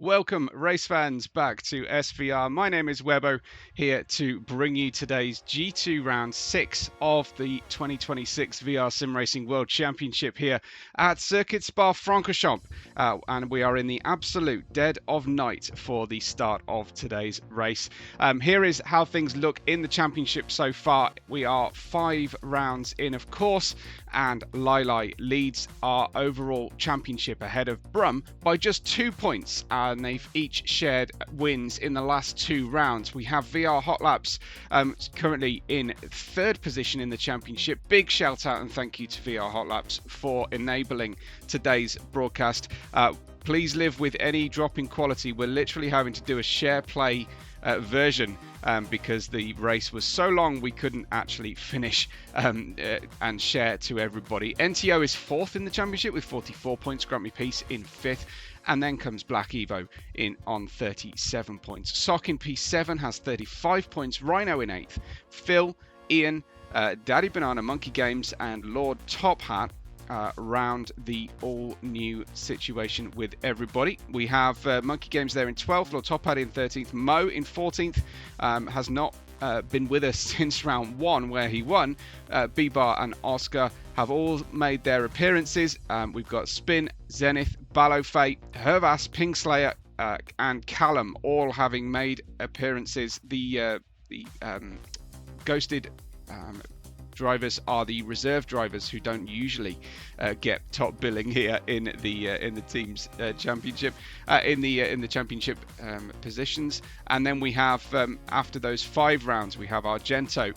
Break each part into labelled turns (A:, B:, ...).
A: Welcome, race fans, back to SVR. My name is Webbo, here to bring you today's G2 Round 6 of the 2026 VR Sim Racing World Championship here at Circuit Spa-Francorchamps. And we are in the absolute dead of night for the start of today's race. Here is how things look in the championship so far. We are 5 rounds in, of course, and Lili leads our overall championship ahead of Brum by just 2 points. And they've each shared wins in the last 2 rounds. We have VR Hotlaps currently in 3rd position in the championship. Big shout out and thank you to VR Hotlaps for enabling today's broadcast. Please live with any drop in quality. We're literally having to do a share play version because the race was so long we couldn't actually finish and share to everybody. NTO is 4th in the championship with 44 points. Grant Me Peace in 5th. And then comes Black Evo in on 37 points. Sock in P7 has 35 points. Rhino in 8th. Phil, Ian, Daddy Banana, Monkey Games, and Lord Top Hat round the all-new situation with everybody. We have Monkey Games there in 12th. Lord Top Hat in 13th. Mo in 14th. Has not been with us since round 1 where he won. B-Bar and Oscar have all made their appearances. We've got Spin, Zenith, Ballofate, Hervas, Pingslayer, and Callum all having made appearances. The ghosted drivers are the reserve drivers who don't usually get top billing here in the team's championship in the championship positions. And then we have after those 5 rounds we have Argento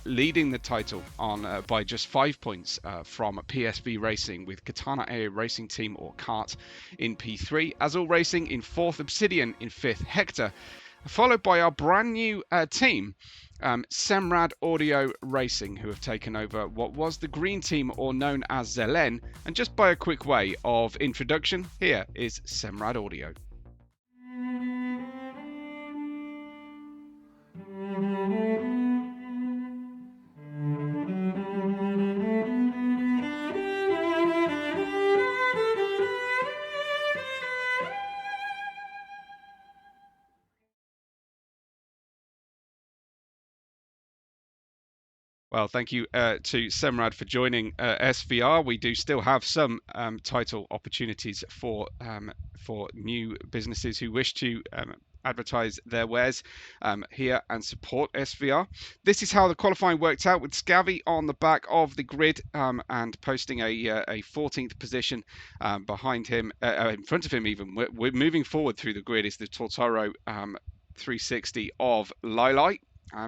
A: leading the title on by just 5 points from PSV Racing, with Katana A Racing Team or Kart in P3, Azul Racing in 4th, Obsidian in 5th, Hector, followed by our brand new team, Semrad Audio Racing, who have taken over what was the green team, or known as Zelen. And just by a quick way of introduction, here is Semrad Audio. Well, thank you to Semrad for joining SVR. We do still have some title opportunities for new businesses who wish to advertise their wares here and support SVR. This is how the qualifying worked out, with Scavy on the back of the grid and posting a 14th position behind him, in front of him even. We're moving forward through the grid is the Tortoro 360 of Lili.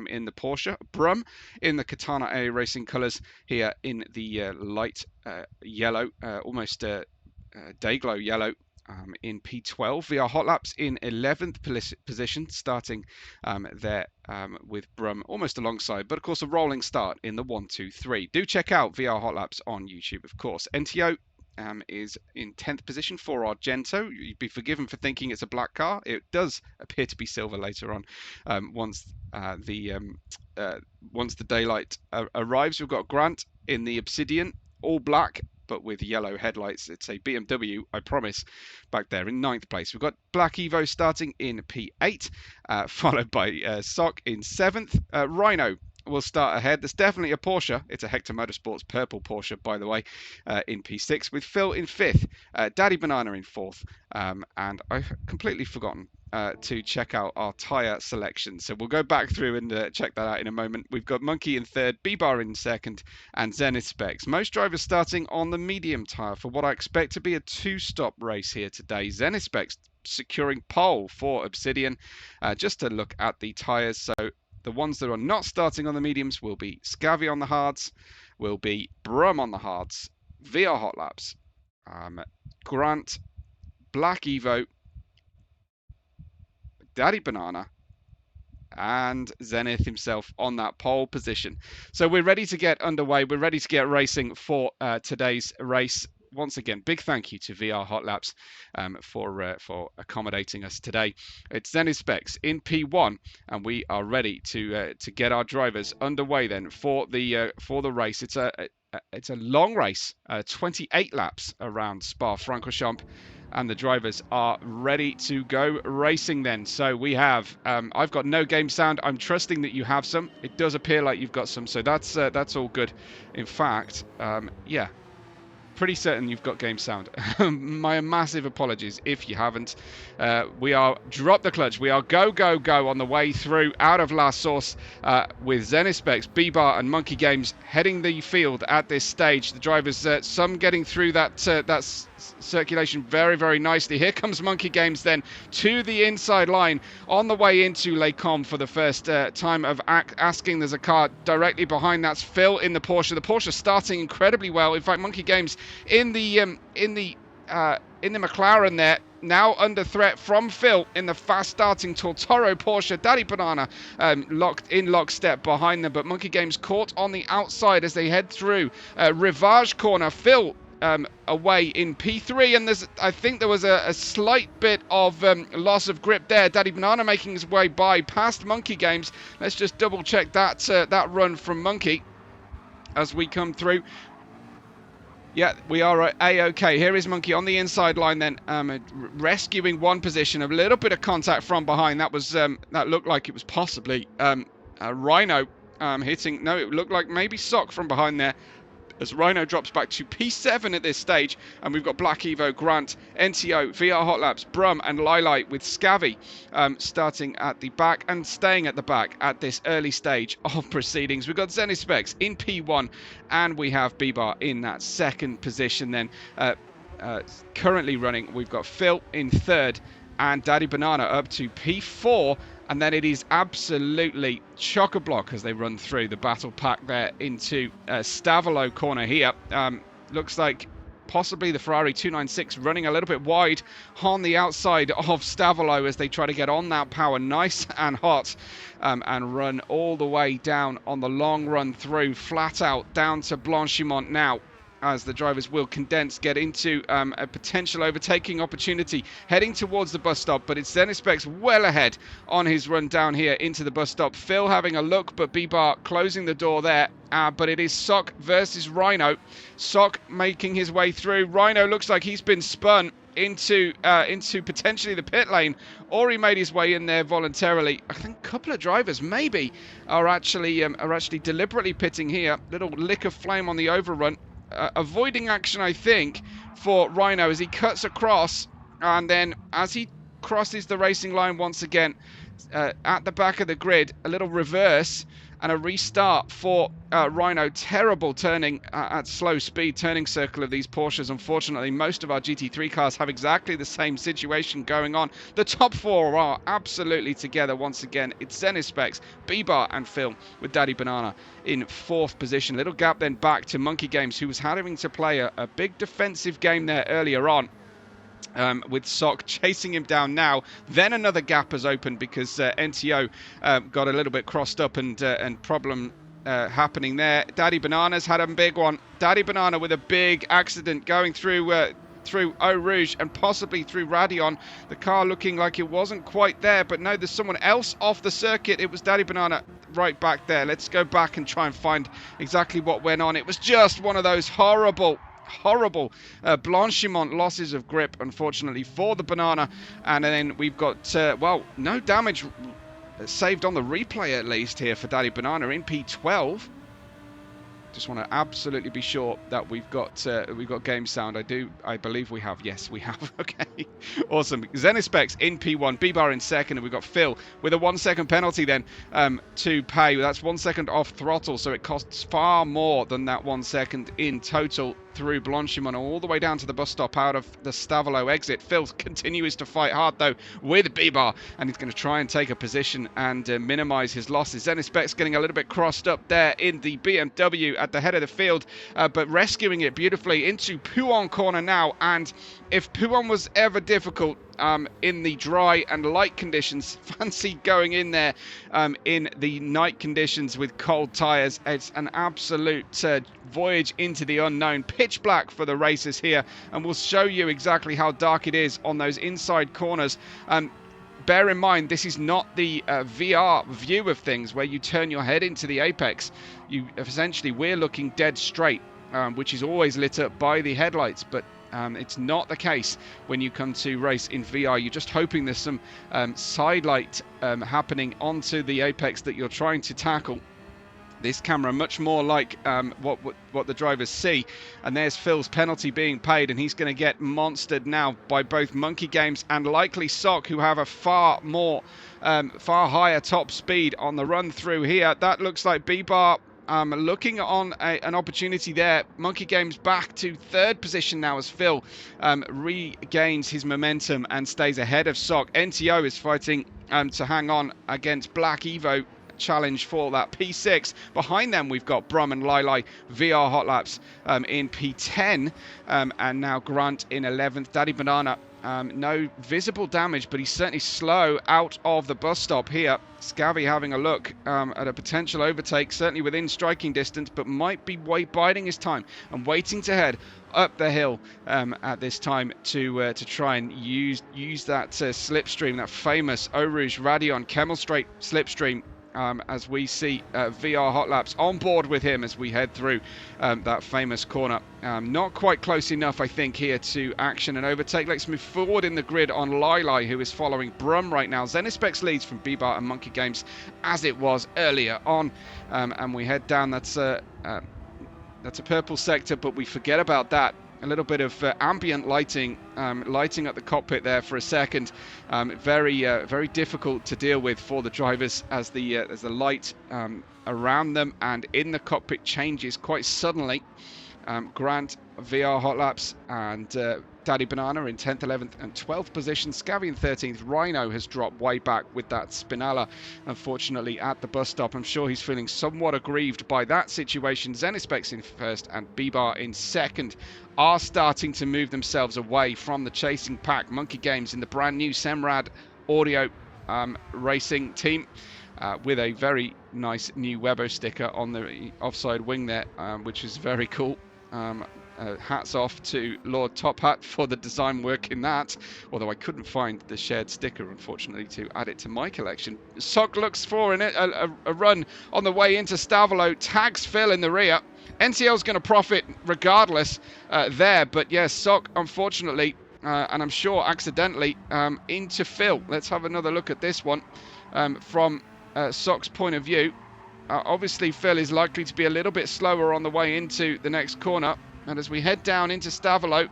A: In the Porsche, Brum in the Katana A Racing colours here in the light yellow, almost day-glow yellow in P12. VR Hotlaps in 11th position, starting there with Brum almost alongside, but of course a rolling start in the 1, 2, 3. Do check out VR Hotlaps on YouTube, of course. NTO is in 10th position for Argento. You'd be forgiven for thinking it's a black car. It does appear to be silver later on. Once the daylight arrives, we've got Grant in the Obsidian, all black but with yellow headlights. It's a BMW, I promise, back there in 9th place. We've got Black Evo starting in P8, followed by Sock in 7th. Rhino will start ahead. There's definitely a Porsche. It's a Hector Motorsports purple Porsche, by the way, in P6, with Phil in 5th, Daddy Banana in 4th, and I've completely forgotten to check out our tyre selection. So we'll go back through and check that out in a moment. We've got Monkey in 3rd, B-Bar in 2nd, and Zenith Specs. Most drivers starting on the medium tyre for what I expect to be a 2-stop race here today. Zenith Specs securing pole for Obsidian. Just to look at the tyres, so the ones that are not starting on the mediums will be Scavy on the hards, will be Brum on the hards, VR Hotlaps, Grant, Black Evo, Daddy Banana, and Zenith himself on that pole position. So we're ready to get underway. We're ready to get racing for today's race. once again, big thank you to VR Hotlaps for accommodating us today. It's Zenith Specs in P1, and we are ready to get our drivers underway then for the race. It's a long race, 28 laps around Spa-Francorchamps, and the drivers are ready to go racing then. So we have, I've got no game sound. I'm trusting that you have some. It does appear like you've got some, so that's all good. In fact, yeah, pretty certain you've got game sound. My massive apologies if you haven't. We are drop the clutch. We are go on the way through out of La Source with Zenith Specs, B-Bar and Monkey Games heading the field at this stage. The drivers, some getting through that circulation very nicely. Here comes Monkey Games then to the inside line on the way into Les Combes for the first time of asking. There's a car directly behind. That's Phil in the Porsche. The Porsche starting incredibly well. In fact, Monkey Games in the McLaren there, now under threat from Phil in the fast starting Tortoro Porsche. Daddy Banana locked in lockstep behind them, but Monkey Games caught on the outside as they head through Rivage corner. Phil away in P3, and I think there was a slight bit of loss of grip there. Daddy Banana making his way by past Monkey Games. Let's just double check that run from Monkey as we come through. Yeah, we are A-OK. Here is Monkey on the inside line then, rescuing one position. A little bit of contact from behind. That was that looked like it was possibly Rhino hitting. No, it looked like maybe Sock from behind there, as Rhino drops back to P7 at this stage. And we've got Black Evo, Grant, NTO, VR Hotlaps, Brum and Lilite with Scavvy starting at the back and staying at the back at this early stage of proceedings. We've got Zenith Specs in P1, and we have B-Bar in that second position then. Currently running, we've got Phil in third and Daddy Banana up to P4. And then it is absolutely chock-a-block as they run through the battle pack there into Stavolo corner here. Looks like possibly the Ferrari 296 running a little bit wide on the outside of Stavolo as they try to get on that power nice and hot and run all the way down on the long run through, flat out down to Blanchimont now, as the drivers will condense, get into a potential overtaking opportunity heading towards the bus stop, but it's Zenith Specs well ahead on his run down here into the bus stop. Phil having a look, but B-Bar closing the door there, but it is Sock versus Rhino. Sock making his way through. Rhino looks like he's been spun into potentially the pit lane, or he made his way in there voluntarily. I think a couple of drivers maybe are actually deliberately pitting here. Little lick of flame on the overrun. Avoiding action, I think, for Rhino as he cuts across, and then as he crosses the racing line once again at the back of the grid, a little reverse and a restart for Rhino. Terrible turning at slow speed, turning circle of these Porsches. Unfortunately, most of our GT3 cars have exactly the same situation going on. The top four are absolutely together once again. It's Zenith Specs, B-Bar and Phil with Daddy Banana in fourth position. Little gap then back to Monkey Games, who was having to play a big defensive game there earlier on. With Sock chasing him down now. Then another gap has opened because NTO got a little bit crossed up and problem happening there. Daddy Banana's had a big one. Daddy Banana with a big accident going through Eau Rouge and possibly through Radion. The car looking like it wasn't quite there, but no, there's someone else off the circuit. It was Daddy Banana right back there. Let's go back and try and find exactly what went on. It was just one of those horrible Blanchimont losses of grip, unfortunately, for the Banana. And then we've got well, no damage saved on the replay, at least, here for Daddy Banana in P12. Just want to absolutely be sure that we've got game sound. I believe we have. Yes, we have. Okay, awesome. Zenith Specs in P1, B-Bar in second, and we've got Phil with a 1 second penalty then to pay. That's 1 second off throttle, so it costs far more than that 1 second in total through Blanchimont all the way down to the bus stop out of the Stavolo exit. Phil continues to fight hard though with B-Bar, and he's going to try and take a position and minimise his losses. Zenith Specs getting a little bit crossed up there in the BMW at the head of the field, but rescuing it beautifully into Pouon corner now. And if Pouon was ever difficult in the dry and light conditions, fancy going in there in the night conditions with cold tyres. It's an absolute voyage into the unknown. Pitch black for the racers here, and we'll show you exactly how dark it is on those inside corners. Bear in mind, this is not the VR view of things where you turn your head into the apex. We're looking dead straight, which is always lit up by the headlights, but it's not the case when you come to race in VR. You're just hoping there's some side light happening onto the apex that you're trying to tackle. This camera much more like what the drivers see. And there's Phil's penalty being paid, and he's going to get monstered now by both Monkey Games and likely Sock, who have a far higher top speed on the run through here. That looks like B-Bar looking on an opportunity there. Monkey Games back to third position now as Phil regains his momentum and stays ahead of Sock. NTO is fighting to hang on against Black Evo challenge for that P6. Behind them we've got Brum and Lili VR Hotlaps in P10, and now Grant in 11th. Daddy Banana, no visible damage, but he's certainly slow out of the bus stop here. Scavvy having a look at a potential overtake, certainly within striking distance, but might be biding his time and waiting to head up the hill at this time to try and use that slipstream, that famous Eau Rouge Radion Kemmel Straight slipstream. As we see VR Hotlaps on board with him as we head through that famous corner. Not quite close enough, I think, here to action and overtake. Let's move forward in the grid on Lili, who is following Brum right now. Zenispex leads from B-Bar and Monkey Games as it was earlier on. And we head down. That's a purple sector, but we forget about that. A little bit of ambient lighting up the cockpit there for a second. Very difficult to deal with for the drivers as the light around them and in the cockpit changes quite suddenly. Grant, VR Hotlaps, and Daddy Banana in 10th, 11th and 12th position. Scavvy in 13th. Rhino has dropped way back with that Spinella, unfortunately, at the bus stop. I'm sure he's feeling somewhat aggrieved by that situation. Zenispex in first and B-Bar in second are starting to move themselves away from the chasing pack. Monkey Games in the brand new Semrad Audio racing team with a very nice new Webo sticker on the offside wing there, which is very cool. Hats off to Lord Top Hat for the design work in that, although I couldn't find the shared sticker, unfortunately, to add it to my collection. Sock looks for a run on the way into Stavolo, tags Phil in the rear. NCL's going to profit regardless there, but yes, Sock, unfortunately, and I'm sure accidentally, into Phil. Let's have another look at this one from Sock's point of view. Obviously, Phil is likely to be a little bit slower on the way into the next corner. And as we head down into Stavolo,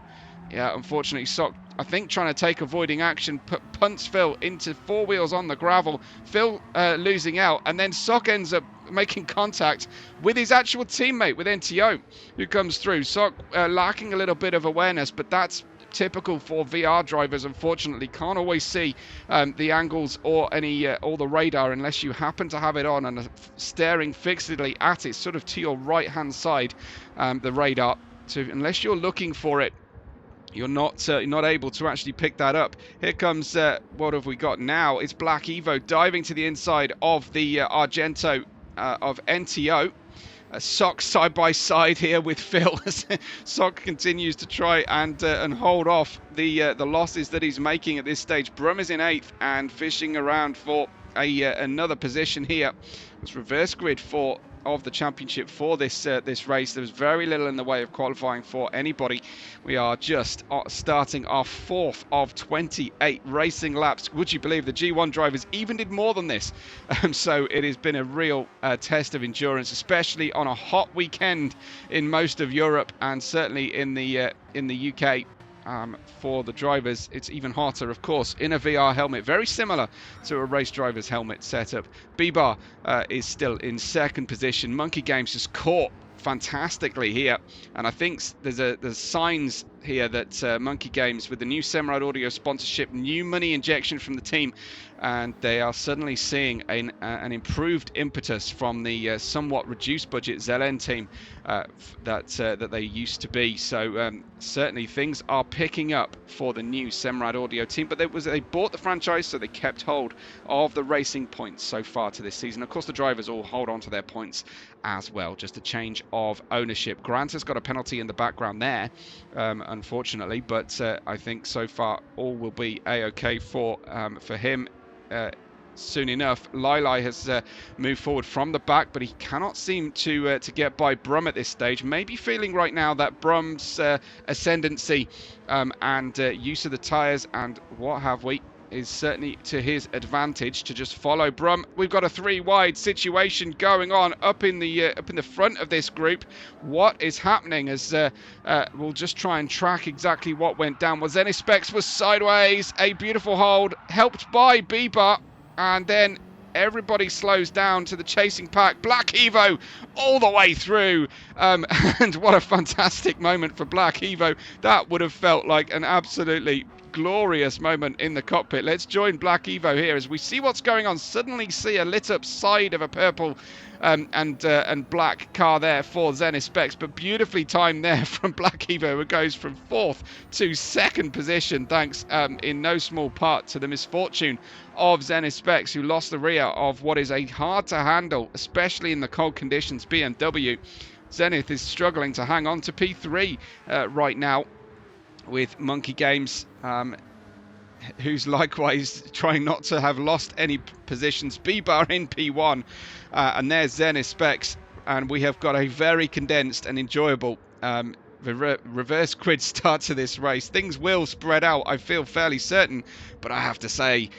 A: yeah, unfortunately, Sock, I think, trying to take avoiding action, punts Phil into four wheels on the gravel. Phil losing out, and then Sock ends up making contact with his actual teammate, with NTO, who comes through. Sock lacking a little bit of awareness, but that's typical for VR drivers. Unfortunately, can't always see the angles or all the radar unless you happen to have it on and staring fixedly at it, sort of to your right hand side, the radar. So unless you're looking for it, you're not able to actually pick that up. Here comes, what have we got now? It's Black Evo diving to the inside of the Argento of NTO. Sock side by side here with Phil. Sock continues to try and hold off the losses that he's making at this stage. Brum is in 8th and fishing around for another position here. It's reverse grid of the championship for this race. There was very little in the way of qualifying for anybody. We are just starting our 4th of 28 racing laps. Would you believe the G1 drivers even did more than this? So it has been a real test of endurance, especially on a hot weekend in most of Europe and certainly in the UK. For the drivers, it's even hotter, of course, in a VR helmet, very similar to a race driver's helmet setup. B-Bar is still in second position. Monkey Games has caught fantastically here, and I think there's signs here that Monkey Games, with the new Semrad Audio sponsorship, new money injection from the team, and they are suddenly seeing an improved impetus from the somewhat reduced budget ZN team that they used to be. So certainly things are picking up for the new Semrad Audio team, but they bought the franchise, so they kept hold of the racing points so far to this season. Of course, the drivers all hold on to their points as well, just a change of ownership. Grant has got a penalty in the background there, unfortunately, but I think so far all will be a-okay for him. Soon enough, Lili has moved forward from the back, but he cannot seem to get by Brum at this stage. Maybe feeling right now that Brum's ascendancy and use of the tyres and what have we is certainly to his advantage to just follow Brum. We've got a 3-wide situation going on up in the front of this group. What is happening? As we'll just try and track exactly what went down. Well, Zenith Specs was sideways, a beautiful hold, helped by Bieber, and then everybody slows down to the chasing pack. Black Evo all the way through, and what a fantastic moment for Black Evo. That would have felt like an absolutely glorious moment in the cockpit. Let's join Black Evo here as we see what's going on. Suddenly see a lit up side of a purple and black car there for Zenith Specs, but beautifully timed there from Black Evo, who goes from 4th to 2nd position, thanks in no small part to the misfortune of Zenith Specs, who lost the rear of what is a hard to handle, especially in the cold conditions, BMW. Zenith is struggling to hang on to P3 right now, with Monkey Games, who's likewise trying not to have lost any positions. B-Bar in P1, and there's Zenith Specs, and we have got a very condensed and enjoyable reverse grid start to this race. Things will spread out, I feel fairly certain, but I have to say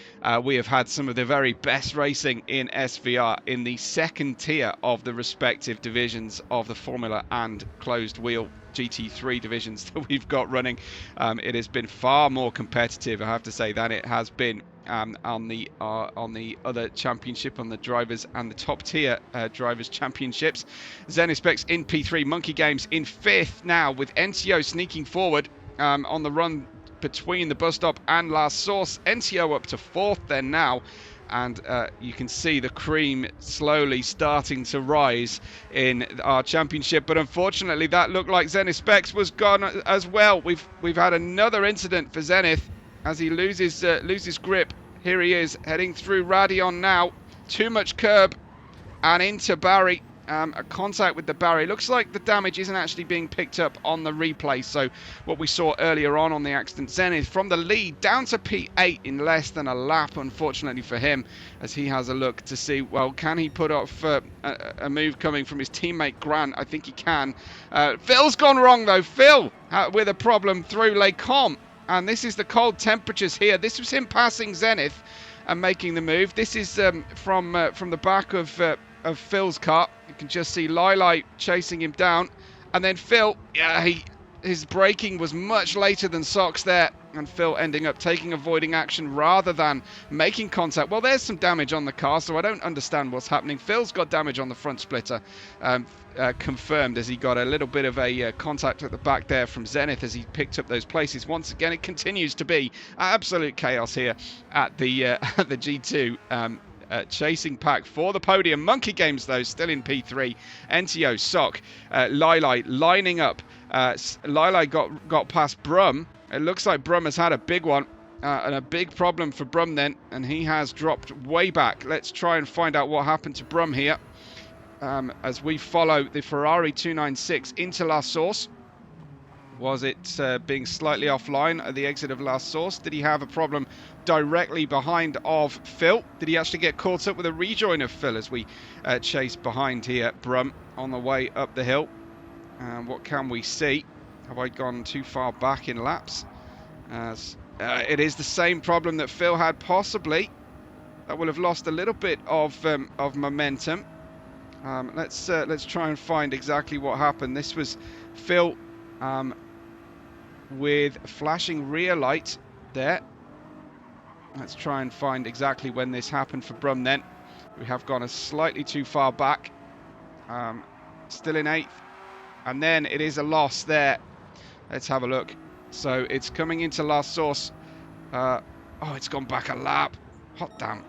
A: we have had some of the very best racing in SVR in the second tier of the respective divisions of the Formula and closed wheel GT3 divisions that we've got running. It has been far more competitive, I have to say, than it has been on the other championship, on the drivers and the top tier drivers championships. Zenith Specs in P3, Monkey Games in 5th now, with NTO sneaking forward on the run between the bus stop and last source. NTO up to 4th then now, and you can see the cream slowly starting to rise in our championship, but unfortunately that looked like Zenith Specs was gone as well. We've had another incident for Zenith as he loses grip. Here he is heading through Radion now, too much curb and into Barry. A contact with the barrier. Looks like the damage isn't actually being picked up on the replay. So what we saw earlier on the accident, Zenith from the lead down to P8 in less than a lap, unfortunately for him, as he has a look to see, well, can he put off a move coming from his teammate Grant? I think he can. Phil's gone wrong though. Phil with a problem through Les Combes, and this is the cold temperatures here. This was him passing Zenith and making the move. This is from the back of Phil's car. You can just see Lili chasing him down, and then Phil, his braking was much later than Sox there, and Phil ending up taking avoiding action rather than making contact. Well, there's some damage on the car, so I don't understand what's happening. Phil's got damage on the front splitter, confirmed, as he got a little bit of a contact at the back there from Zenith as he picked up those places. Once again, it continues to be absolute chaos here at the G2 chasing pack for the podium. Monkey Games though still in P3. NTO, Sock, Lili lining up. Lili got past Brum. It looks like Brum has had a big one and a big problem for Brum then, and he has dropped way back. Let's try and find out what happened to Brum here as we follow the Ferrari 296 into La Source. Was it being slightly offline at the exit of last source? Did he have a problem directly behind of Phil? Did he actually get caught up with a rejoin of Phil as we chase behind here? Brum on the way up the hill. What can we see? Have I gone too far back in laps? As it is the same problem that Phil had, possibly. That will have lost a little bit of momentum. Let's try and find exactly what happened. This was Phil with flashing rear light there. Let's try and find exactly when this happened for Brum then. We have gone slightly too far back. Still in 8th. And then it is a loss there. Let's have a look. So it's coming into last source. Oh, it's gone back a lap. Hot damn.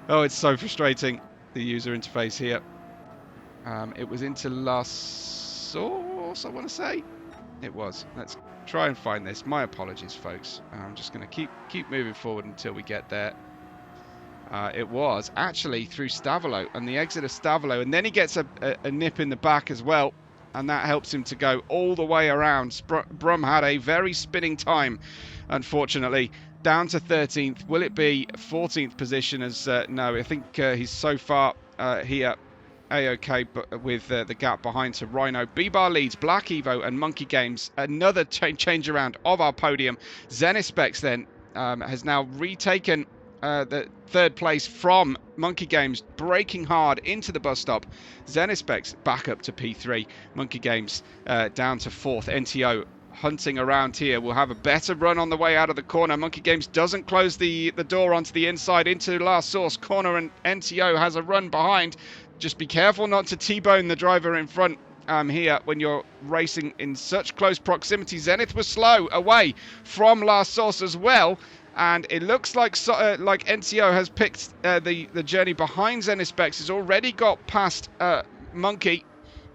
A: Oh, it's so frustrating, the user interface here. It was into last source, I want to say. It was. Let's try and find this. My apologies, folks. I'm just going to keep moving forward until we get there. It was actually through Stavolo and the exit of Stavolo, and then he gets a nip in the back as well, and that helps him to go all the way around. Brum had a very spinning time, unfortunately, down to 13th. Will it be 14th position? As no, I think he's so far here A-OK, but with the gap behind to Rhino. B-Bar leads Black Evo and Monkey Games. Another change around of our podium. Zenith Specs then has now retaken the third place from Monkey Games, braking hard into the bus stop. Zenith Specs back up to P3. Monkey Games down to 4th. NTO hunting around here. We'll have a better run on the way out of the corner. Monkey Games doesn't close the door onto the inside into last source corner, and NTO has a run behind. Just be careful not to T-bone the driver in front here when you're racing in such close proximity. Zenith was slow away from last source as well, and it looks like NTO has picked the journey behind Zenith Specs. Has already got past Monkey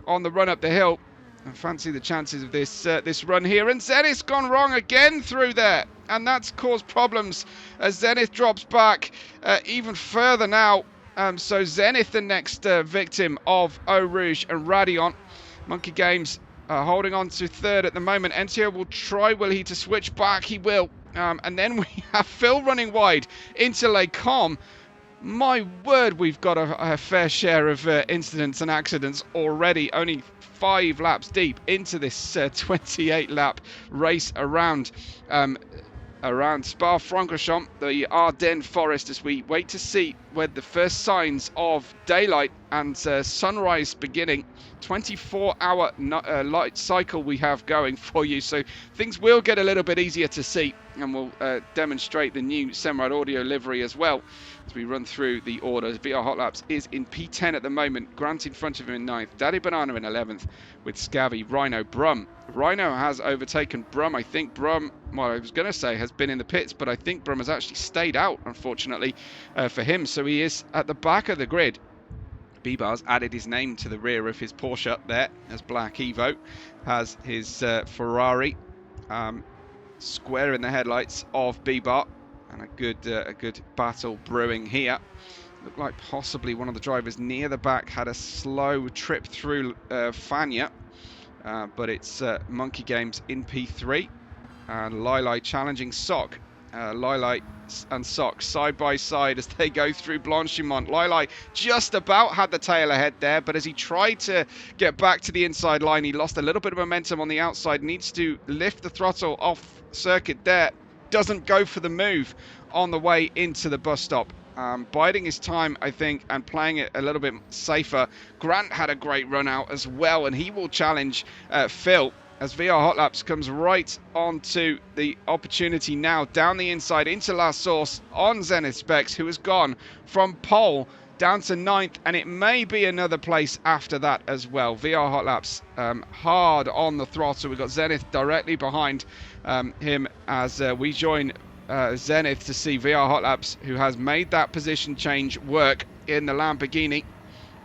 A: on the run up the hill. I fancy the chances of this run here, and Zenith's gone wrong again through there, and that's caused problems as Zenith drops back even further now. So Zenith, the next victim of Eau Rouge and Radion. Monkey Games holding on to third at the moment. NTO will try, will he, to switch back? He will. And then we have Phil running wide into Les Combes. My word, we've got a fair share of incidents and accidents already. Only 5 laps deep into this 28-lap race around Spa-Francorchamps, the Ardennes forest, as we wait to see where the first signs of daylight and sunrise beginning. 24-hour light cycle we have going for you, so things will get a little bit easier to see, and we'll demonstrate the new Semrad audio livery as well as we run through the orders. VR Hot Laps is in P10 at the moment. Grant in front of him in 9th. Daddy Banana in 11th with Scavvy, Rhino, Brum. Rhino has overtaken Brum. I think Brum, well, I was going to say has been in the pits, but I think Brum has actually stayed out, unfortunately, for him. So he is at the back of the grid. B-Bar's added his name to the rear of his Porsche up there, as Black Evo has his Ferrari square in the headlights of B-Bar. And a good battle brewing here. Looked like possibly one of the drivers near the back had a slow trip through Fania, but it's Monkey Games in P3 and Lili challenging Sock. Lili and Sock side by side as they go through Blanchimont. Lili just about had the tail ahead there, but as he tried to get back to the inside line, he lost a little bit of momentum on the outside. Needs to lift the throttle off circuit there. Doesn't go for the move on the way into the bus stop. Biding his time, I think, and playing it a little bit safer. Grant had a great run out as well, and he will challenge Phil as VR Hot Laps comes right onto the opportunity now down the inside into last source on Zenith Specs, who has gone from pole down to 9th, and it may be another place after that as well. VR Hot Laps hard on the throttle. We've got Zenith directly behind him as we join Zenith to see VR Hot Laps, who has made that position change work in the Lamborghini.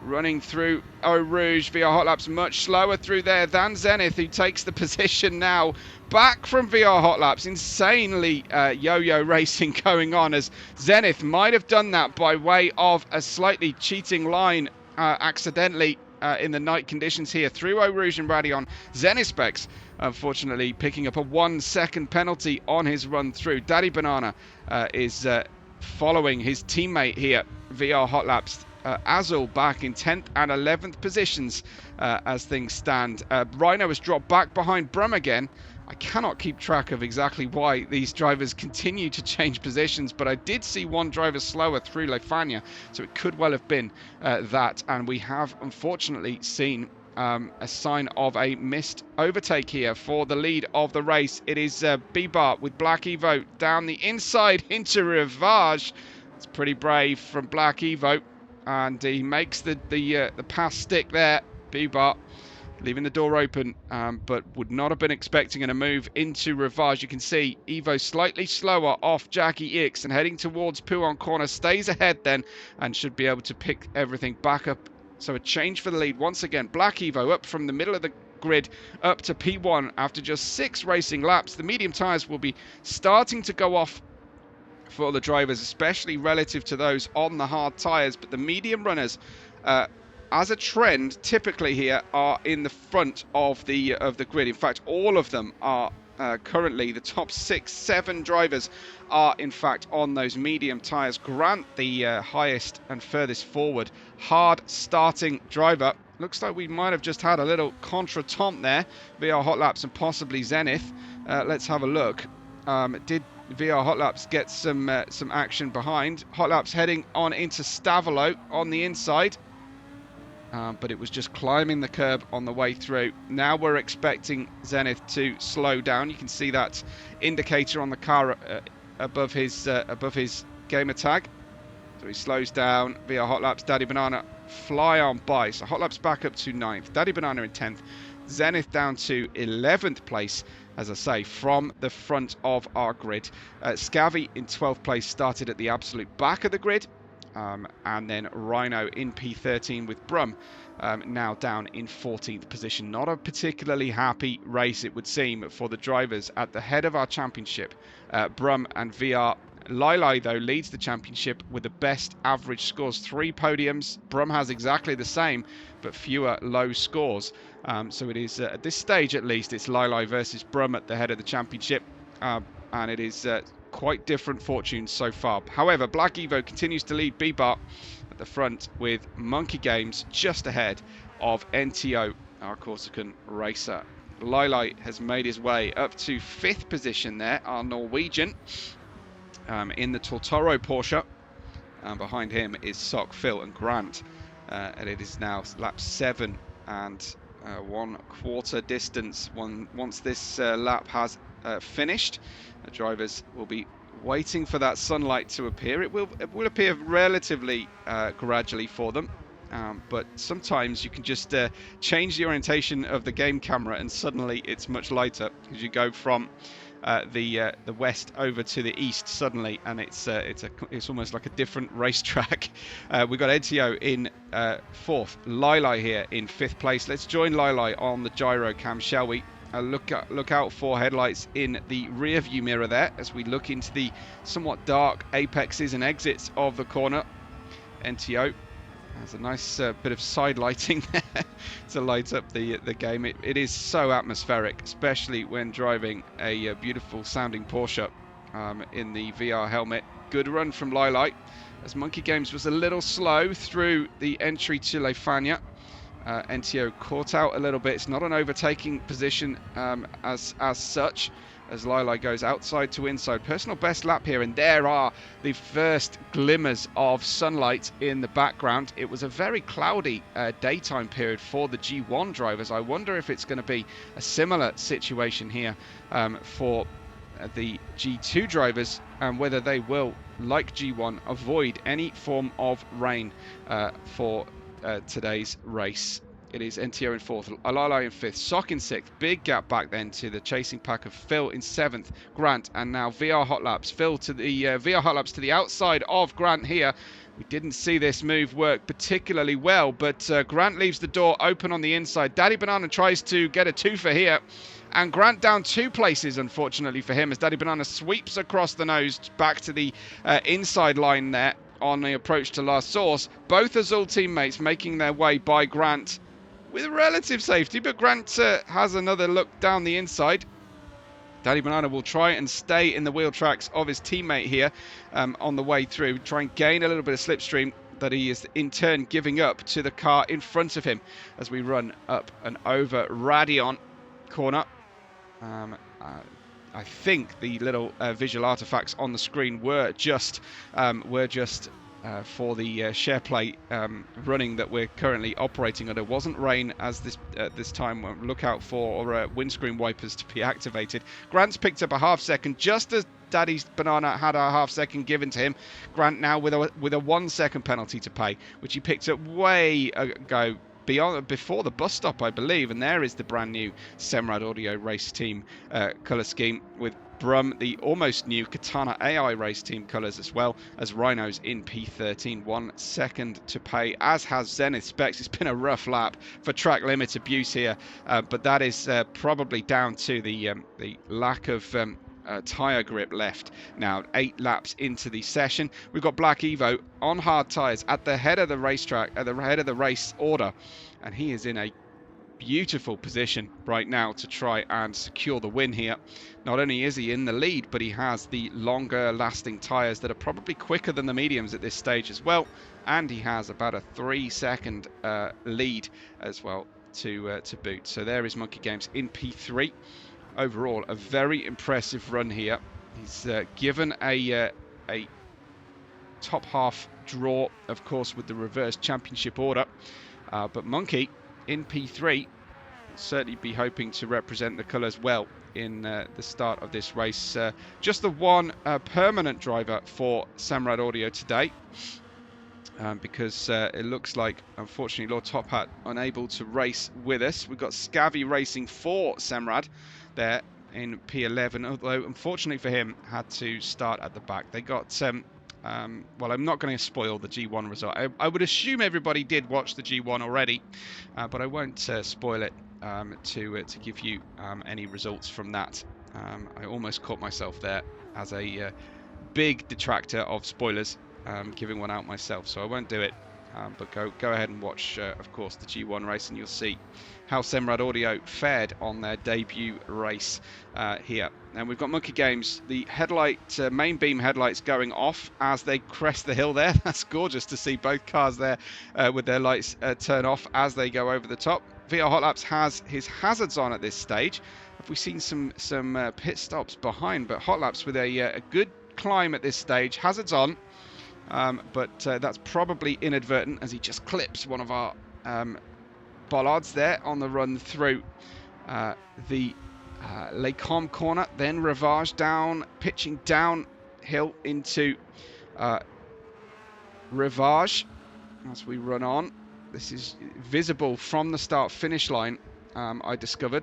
A: Running through Eau Rouge, VR Hot Laps much slower through there than Zenith, who takes the position now back from VR Hot Laps. Insanely yo-yo racing going on, as Zenith might have done that by way of a slightly cheating line accidentally in the night conditions here through Eau Rouge and Radion. Zenith Specs, unfortunately, picking up a 1-second penalty on his run through. Daddy Banana is following his teammate here, VR Hot Laps. Azul back in 10th and 11th positions as things stand. Rhino has dropped back behind Brum again. I cannot keep track of exactly why these drivers continue to change positions, but I did see one driver slower through Lefania, so it could well have been that. And we have unfortunately seen a sign of a missed overtake here for the lead of the race. It is B-Bar with Black Evo down the inside into Rivage. It's pretty brave from Black Evo. And he makes the pass stick there. B-Bar leaving the door open, but would not have been expecting a move into Rivage. You can see Evo slightly slower off Jackie Ix and heading towards Puon corner, stays ahead then and should be able to pick everything back up. So a change for the lead once again. Black Evo up from the middle of the grid up to P1 after just 6 racing laps. The medium tyres will be starting to go off for the drivers, especially relative to those on the hard tyres, but the medium runners as a trend typically here are in the front of the grid. In fact, all of them are currently the top 6-7 drivers are in fact on those medium tyres. Grant, the highest and furthest forward hard starting driver. Looks like we might have just had a little contretemps there, VR Hotlaps and possibly Zenith. Let's have a look. Did VR Hotlaps get some action behind? Hotlaps heading on into Stavolo on the inside. But it was just climbing the curb on the way through. Now we're expecting Zenith to slow down. You can see that indicator on the car above his gamer tag. So he slows down. VR Hotlaps, Daddy Banana fly on by. So Hotlaps back up to 9th. Daddy Banana in 10th. Zenith down to 11th place, as I say, from the front of our grid. Scavvy in 12th place, started at the absolute back of the grid. And then Rhino in P13 with Brum now down in 14th position. Not a particularly happy race, it would seem, for the drivers at the head of our championship. Brum and VR. Lili, though, leads the championship with the best average scores. 3 podiums. Brum has exactly the same, but fewer low scores. So it is, at this stage at least, it's Lili versus Brum at the head of the championship. And it is quite different fortunes so far. However, Black Evo continues to lead Bebart at the front with Monkey Games just ahead of NTO, our Corsican racer. Lili has made his way up to 5th position there, our Norwegian, in the Tortoro Porsche. Behind him is Sock, Phil and Grant. And it is now lap 7 and 1/4 distance. Once this lap has finished, the drivers will be waiting for that sunlight to appear. It will appear relatively gradually for them, but sometimes you can just change the orientation of the game camera and suddenly it's much lighter because you go from the west over to the east suddenly, and it's almost like a different racetrack. We've got NTO in 4th, Lili here in 5th place. Let's join Lili on the gyro cam, shall we? Look out for headlights in the rear view mirror there as we look into the somewhat dark apexes and exits of the corner. NTO has a nice bit of side lighting there to light up the game. It is so atmospheric, especially when driving a beautiful sounding Porsche in the VR helmet. Good run from Lili as Monkey Games was a little slow through the entry to Le Fagna. NTO caught out a little bit. It's not an overtaking position as such, as Lili goes outside to inside. Personal best lap here, and there are the first glimmers of sunlight in the background. It was a very cloudy daytime period for the G1 drivers. I wonder if it's going to be a similar situation here for the G2 drivers, and whether they will, like G1, avoid any form of rain for today's race. It is NTO in 4th, Lili in 5th, Sock in 6th. Big gap back then to the chasing pack of Phil in 7th, Grant, and now VR Hotlaps. Phil to the VR Hotlaps to the outside of Grant here. We didn't see this move work particularly well, but Grant leaves the door open on the inside. Daddy Banana tries to get a twofer here, and Grant down 2 places, unfortunately for him, as Daddy Banana sweeps across the nose back to the inside line there on the approach to La Source. Both Azul teammates making their way by Grant with relative safety, but Grant has another look down the inside. Daddy Banana will try and stay in the wheel tracks of his teammate here on the way through, try and gain a little bit of slipstream that he is in turn giving up to the car in front of him as we run up and over Radion corner. I think the little visual artifacts on the screen were just for the SharePlay running that we're currently operating under. It wasn't rain as this time. Look out for windscreen wipers to be activated. Grant's picked up a half second just as Daddy's Banana had a half second given to him. Grant now with a 1 second penalty to pay, which he picked up way ago before the bus stop, I believe. And there is the brand new Semrad Audio race team colour scheme, with Brum, the almost new Katana AI race team colours, as well as Rhinos in P13. 1 second to pay, as has Zenith Specs. It's been a rough lap for track limit abuse here, but that is probably down to the lack of tyre grip left. Now 8 laps into the session, we've got Black Evo on hard tyres at the head of the racetrack, at the head of the race order, and he is in a beautiful position right now to try and secure the win here. Not only is he in the lead, but he has the longer lasting tyres that are probably quicker than the mediums at this stage as well, and he has about a 3-second lead as well to boot. So there is Monkey Games in P3. Overall, a very impressive run here. He's given a top half draw, of course, with the reverse championship order, but Monkey in P3 will certainly be hoping to represent the colours well in the start of this race. Just the one permanent driver for Semrad Audio today, because it looks like, unfortunately, Lord Top Hat unable to race with us. We've got Scavvy racing for Semrad there in P11, although unfortunately for him had to start at the back. They got well, I'm not going to spoil the G1 result. I would assume everybody did watch the G1 already, but I won't spoil it to give you any results from that. I almost caught myself there as a big detractor of spoilers, giving one out myself, so I won't do it. But go ahead and watch, of course, the G1 race, and you'll see how Semrad Audio fared on their debut race here. And we've got Monkey Games, the headlight, main beam headlights going off as they crest the hill there. That's gorgeous to see both cars there with their lights turn off as they go over the top. VR Hotlaps has his hazards on at this stage. Have we seen some pit stops behind? But Hotlaps with a good climb at this stage, hazards on. But that's probably inadvertent, as he just clips one of our bollards there on the run through the Les Combes corner, then Rivage down, pitching downhill into Rivage as we run on. This is visible from the start-finish line, I discovered.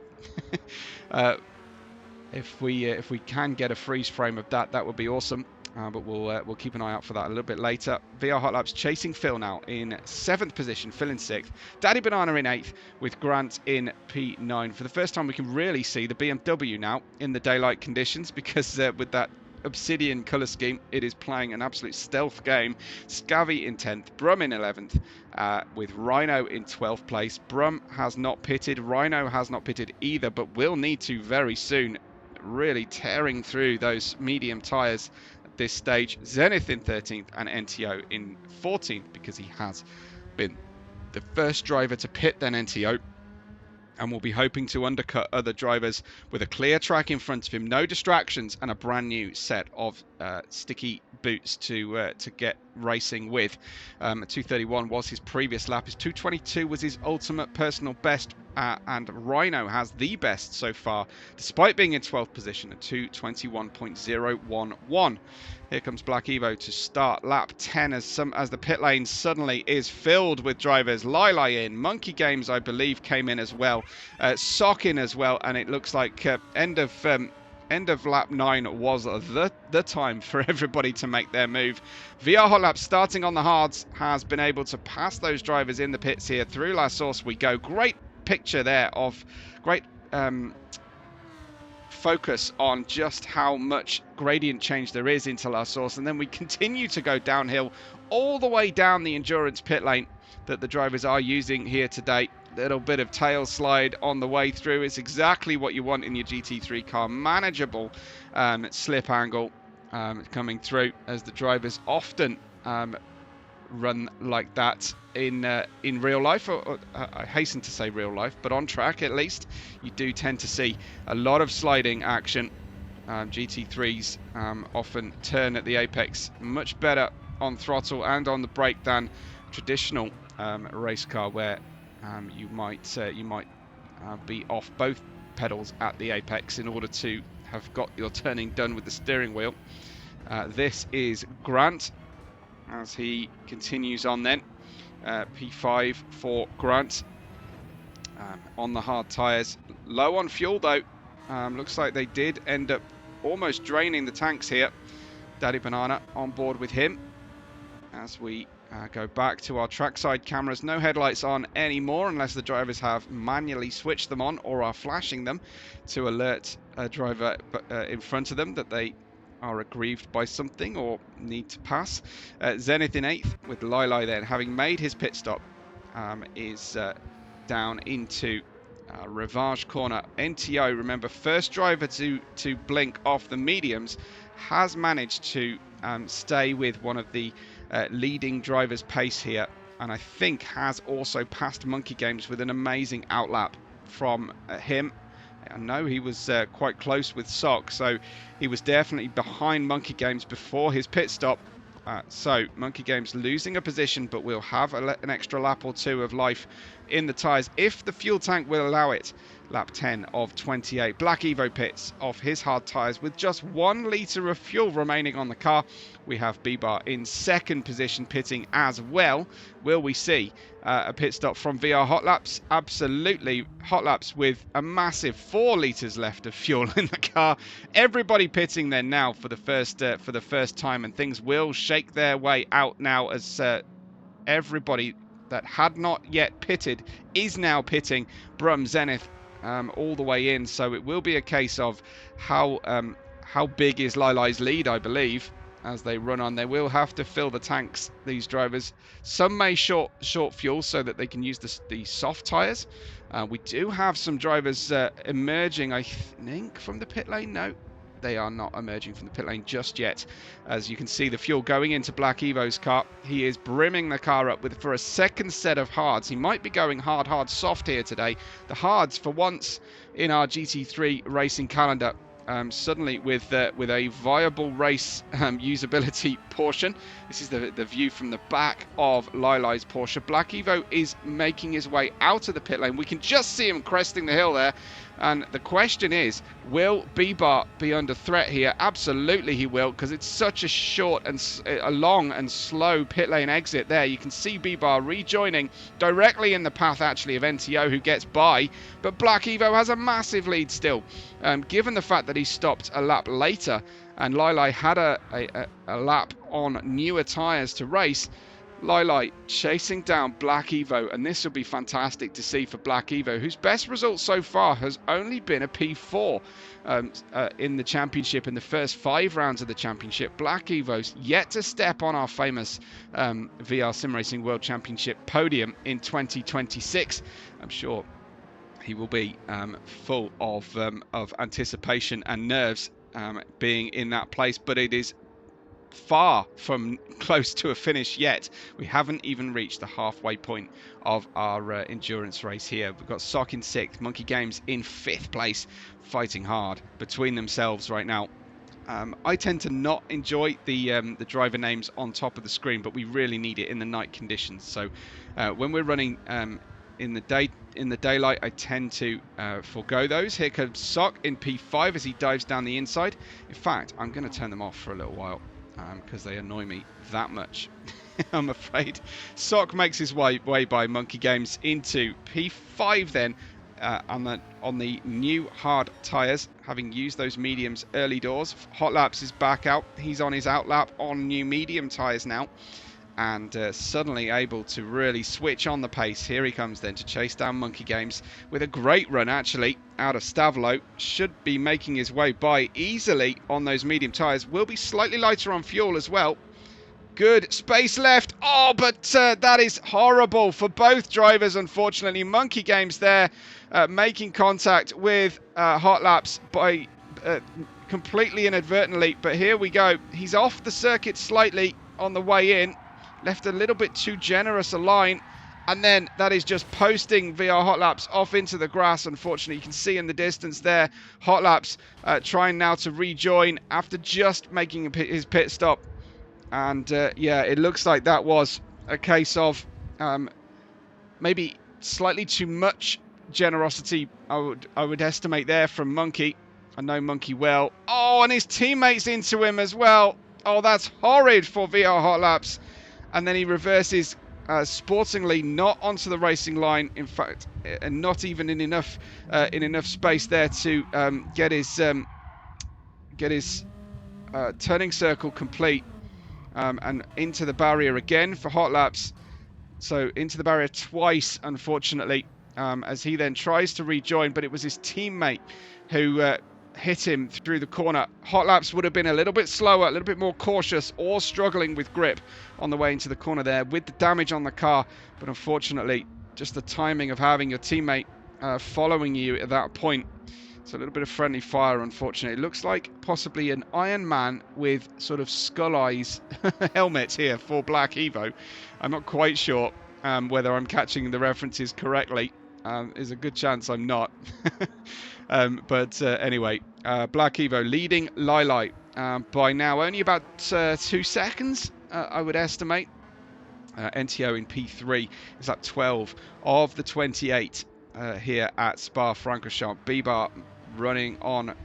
A: If we can get a freeze frame of that, that would be awesome. But we'll keep an eye out for that a little bit later. VR Hotlaps chasing Phil now in 7th position, Phil in 6th. Daddy Banana in 8th, with Grant in P9. For the first time, we can really see the BMW now in the daylight conditions, because with that obsidian colour scheme, it is playing an absolute stealth game. Scavvy in 10th, Brum in 11th, with Rhino in 12th place. Brum has not pitted, Rhino has not pitted either, but will need to very soon. Really tearing through those medium tyres this stage. Zenith in 13th and NTO in 14th, because he has been the first driver to pit then NTO, and will be hoping to undercut other drivers with a clear track in front of him, no distractions, and a brand new set of sticky boots to get racing with. 2:31 was his previous lap. His 2:22 was his ultimate personal best, and Rhino has the best so far, despite being in 12th position at 2:21.011. Here comes Black Evo to start lap 10 as the pit lane suddenly is filled with drivers. Lili in, Monkey Games I believe came in as well, Sock in as well, and it looks like end of lap 9 was the time for everybody to make their move. VR Hotlaps starting on the hards has been able to pass those drivers in the pits here. Through La Source we go. Great picture there of great focus on just how much gradient change there is into La Source, and then we continue to go downhill all the way down the endurance pit lane that the drivers are using here today. Little bit of tail slide on the way through. It's exactly what you want in your GT3 car. Manageable slip angle coming through, as the drivers often run like that in real life, or I hasten to say real life, but on track at least you do tend to see a lot of sliding action. GT3s often turn at the apex much better on throttle and on the brake than traditional race car, where you might be off both pedals at the apex in order to have got your turning done with the steering wheel. This is Grant as he continues on then. P5 for Grant on the hard tyres. Low on fuel though. Looks like they did end up almost draining the tanks here. Daddy Banana on board with him as we go back to our trackside cameras. No headlights on anymore unless the drivers have manually switched them on or are flashing them to alert a driver in front of them that they are aggrieved by something or need to pass. Zenith in 8th with Lili then, having made his pit stop, is down into Rivage corner. NTO, remember, first driver to blink off the mediums, has managed to stay with one of the leading drivers' pace here, and I think has also passed Monkey Games with an amazing outlap from him. I know he was quite close with Sock, so he was definitely behind Monkey Games before his pit stop. So Monkey Games losing a position, but we'll have an extra lap or two of life in the tyres if the fuel tank will allow it. Lap 10 of 28. Black Evo pits off his hard tyres with just 1 litre of fuel remaining on the car. We have B-Bar in second position pitting as well. Will we see a pit stop from VR Hotlaps? Absolutely. Hotlaps with a massive 4 litres left of fuel in the car. Everybody pitting there now for the first time, and things will shake their way out now as everybody that had not yet pitted is now pitting. Brum, Zenith, all the way in, so it will be a case of how big is Lili's lead, I believe, as they run on. They will have to fill the tanks, these drivers. Some may short fuel so that they can use the soft tyres. We do have some drivers emerging, I think, from the pit lane. No, they are not emerging from the pit lane just yet. As you can see, the fuel going into Black Evo's car. He is brimming the car up for a second set of hards. He might be going hard, soft here today. The hards, for once in our GT3 racing calendar, suddenly with a viable race usability portion. This is the view from the back of Lili's Porsche. Black Evo is making his way out of the pit lane. We can just see him cresting the hill there. And the question is, will B-Bar be under threat here? Absolutely he will, because it's such a short and a long and slow pit lane exit there. You can see B-Bar rejoining directly in the path, actually, of NTO, who gets by. But Black Evo has a massive lead still, given the fact that he stopped a lap later and Lili had a lap on newer tyres to race. Lili chasing down Black Evo, and this will be fantastic to see for Black Evo, whose best result so far has only been a P4 in the championship, in the first 5 rounds of the championship. Black Evo's yet to step on our famous VR Sim Racing World Championship podium in 2026. I'm sure he will be full of anticipation and nerves being in that place, but it is far from close to a finish yet. We haven't even reached the halfway point of our endurance race here. We've got Sock in 6th, Monkey Games in 5th place, fighting hard between themselves right now. I tend to not enjoy the driver names on top of the screen, but we really need it in the night conditions. So when we're running in the daylight, I tend to forego those. Here comes Sock in P5 as he dives down the inside. In fact, I'm going to turn them off for a little while, because they annoy me that much, I'm afraid. Sock makes his way by Monkey Games into P5 then, on the new hard tyres, having used those mediums early doors. Hotlaps is back out. He's on his outlap on new medium tyres now, and suddenly able to really switch on the pace. Here he comes then to chase down Monkey Games with a great run, actually, out of Stavlo. Should be making his way by easily on those medium tyres. Will be slightly lighter on fuel as well. Good space left. Oh, but that is horrible for both drivers, unfortunately. Monkey Games there making contact with Hotlaps by completely inadvertently. But here we go. He's off the circuit slightly on the way in. Left a little bit too generous a line, and then that is just posting VR Hotlaps off into the grass. Unfortunately, you can see in the distance there, Hotlaps trying now to rejoin after just making his pit stop. And yeah, it looks like that was a case of maybe slightly too much generosity, I would estimate there from Monkey. I know Monkey well. Oh, and his teammates into him as well. Oh, that's horrid for VR Hotlaps. And then he reverses sportingly, not onto the racing line. In fact, and not even in enough space there to get his turning circle complete, and into the barrier again for hot laps. So into the barrier twice, unfortunately, as he then tries to rejoin, but it was his teammate who hit him through the corner. Hot laps would have been a little bit slower, a little bit more cautious, or struggling with grip on the way into the corner there with the damage on the car. But unfortunately, just the timing of having your teammate following you at that point. So a little bit of friendly fire, unfortunately. It looks like possibly an Iron Man with sort of skull eyes helmet here for Black Evo. I'm not quite sure whether I'm catching the references correctly. There's a good chance I'm not. But anyway, Black Evo leading Lili by now only about 2 seconds, I would estimate. NTO in P3 is at 12 of the 28 here at Spa-Francorchamps. B-Bar running on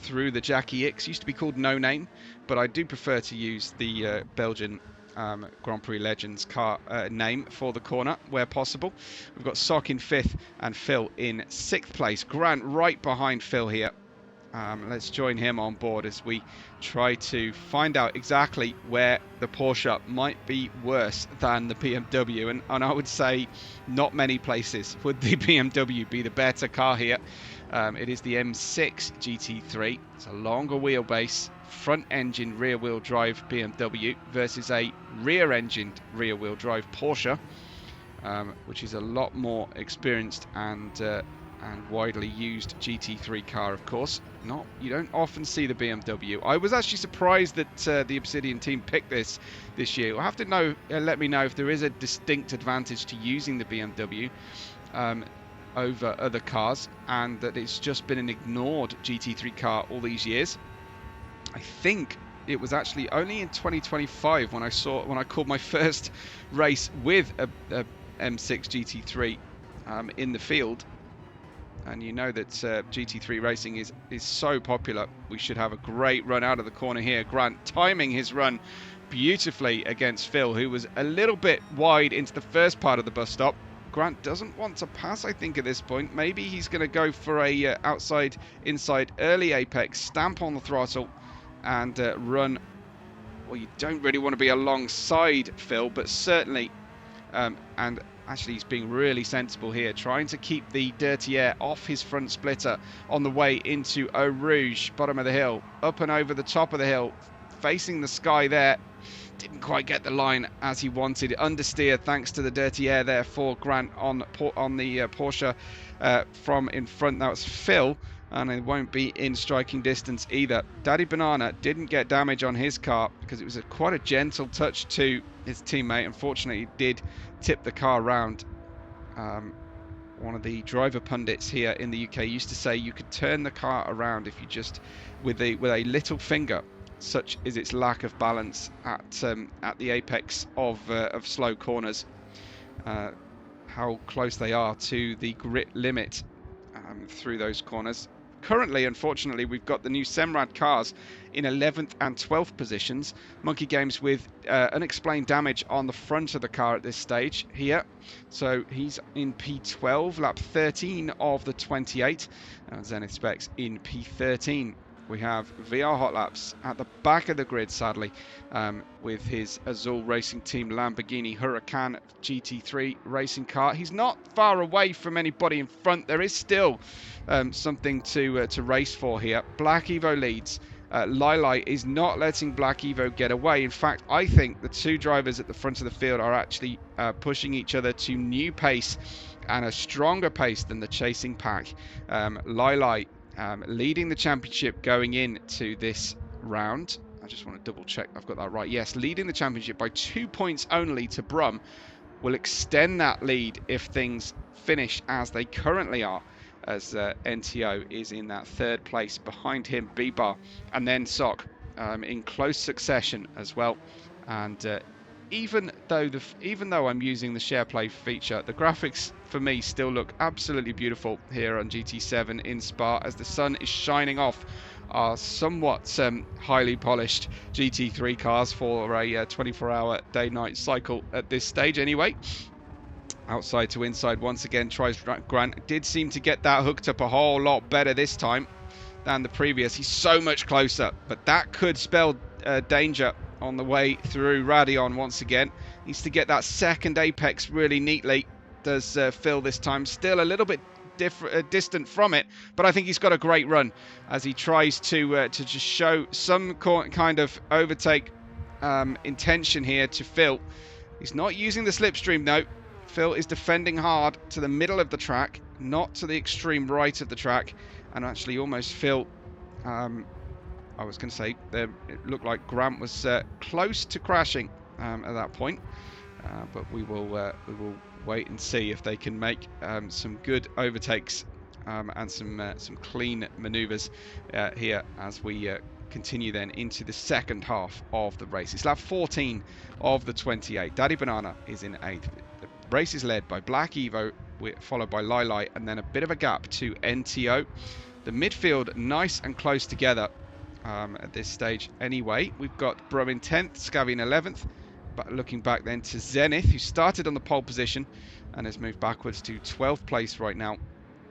A: through the Jackie X. Used to be called No Name, but I do prefer to use the Belgian Grand Prix Legends car name for the corner where possible. We've got Sock in 5th and Phil in 6th place. Grant right behind Phil here. Let's join him on board as we try to find out exactly where the Porsche might be worse than the BMW, and I would say not many places would the BMW be the better car here. It is the M6 GT3. It's a longer wheelbase, front engine rear wheel drive BMW versus a rear engined rear wheel drive Porsche, which is a lot more experienced and widely used GT3 car, of course. You don't often see the BMW. I was actually surprised that the Obsidian team picked this year. You'll have to let me know if there is a distinct advantage to using the BMW over other cars, and that it's just been an ignored GT3 car all these years. I think it was actually only in 2025 when I called my first race with a M6 GT3 in the field. And you know that GT3 racing is so popular. We should have a great run out of the corner here. Grant timing his run beautifully against Phil, who was a little bit wide into the first part of the bus stop. Grant doesn't want to pass, I think, at this point. Maybe he's going to go for a inside early apex, stamp on the throttle, and run. Well, you don't really want to be alongside Phil, but certainly, and actually he's being really sensible here, trying to keep the dirty air off his front splitter on the way into Eau Rouge, bottom of the hill, up and over the top of the hill, facing the sky there. Didn't quite get the line as he wanted. Understeer thanks to the dirty air there for Grant on the Porsche from in front. That was Phil, and it won't be in striking distance either. Daddy Banana didn't get damage on his car because it was quite a gentle touch to his teammate. Unfortunately, he did tip the car round. One of the driver pundits here in the UK used to say you could turn the car around if you just with a little finger. Such is its lack of balance at the apex of slow corners. How close they are to the grit limit through those corners. Currently, unfortunately, we've got the new Semrad cars in 11th and 12th positions. Monkey Games with unexplained damage on the front of the car at this stage here. So he's in P12, lap 13 of the 28. Zenith Specs in P13. We have VR Hot Laps at the back of the grid, sadly, with his Azul Racing Team Lamborghini Huracan GT3 racing car. He's not far away from anybody in front. There is still something to race for here. Black Evo leads. Lili is not letting Black Evo get away. In fact, I think the two drivers at the front of the field are actually pushing each other to new pace and a stronger pace than the chasing pack. Lili leading the championship going into this round. I just want to double check I've got that right. Yes, leading the championship by 2 points only to Brum. Will extend that lead if things finish as they currently are, as NTO is in that third place. Behind him, B-Bar, and then Sock in close succession as well. And even though I'm using the share play feature, the graphics for me still look absolutely beautiful here on GT7 in Spa as the sun is shining off are somewhat highly polished GT3 cars for a 24-hour day-night cycle at this stage anyway. Outside to inside once again tries Grant. Did seem to get that hooked up a whole lot better this time than the previous. He's so much closer, but that could spell danger on the way through. Radion once again needs to get that second apex really neatly. Does Phil this time. Still a little bit distant from it, but I think he's got a great run as he tries to just show some kind of overtake intention here to Phil. He's not using the slipstream though. Phil is defending hard to the middle of the track, not to the extreme right of the track, and actually almost Phil, I was going to say, it looked like Grant was close to crashing at that point, but we will wait and see if they can make some good overtakes and some clean manoeuvres here as we continue then into the second half of the race. It's lap 14 of the 28. Daddy Banana is in 8th. The race is led by Black Evo, followed by Lili, and then a bit of a gap to NTO. The midfield nice and close together at this stage anyway. We've got Brum in 10th, Scavy in 11th, but looking back then to Zenith, who started on the pole position and has moved backwards to 12th place right now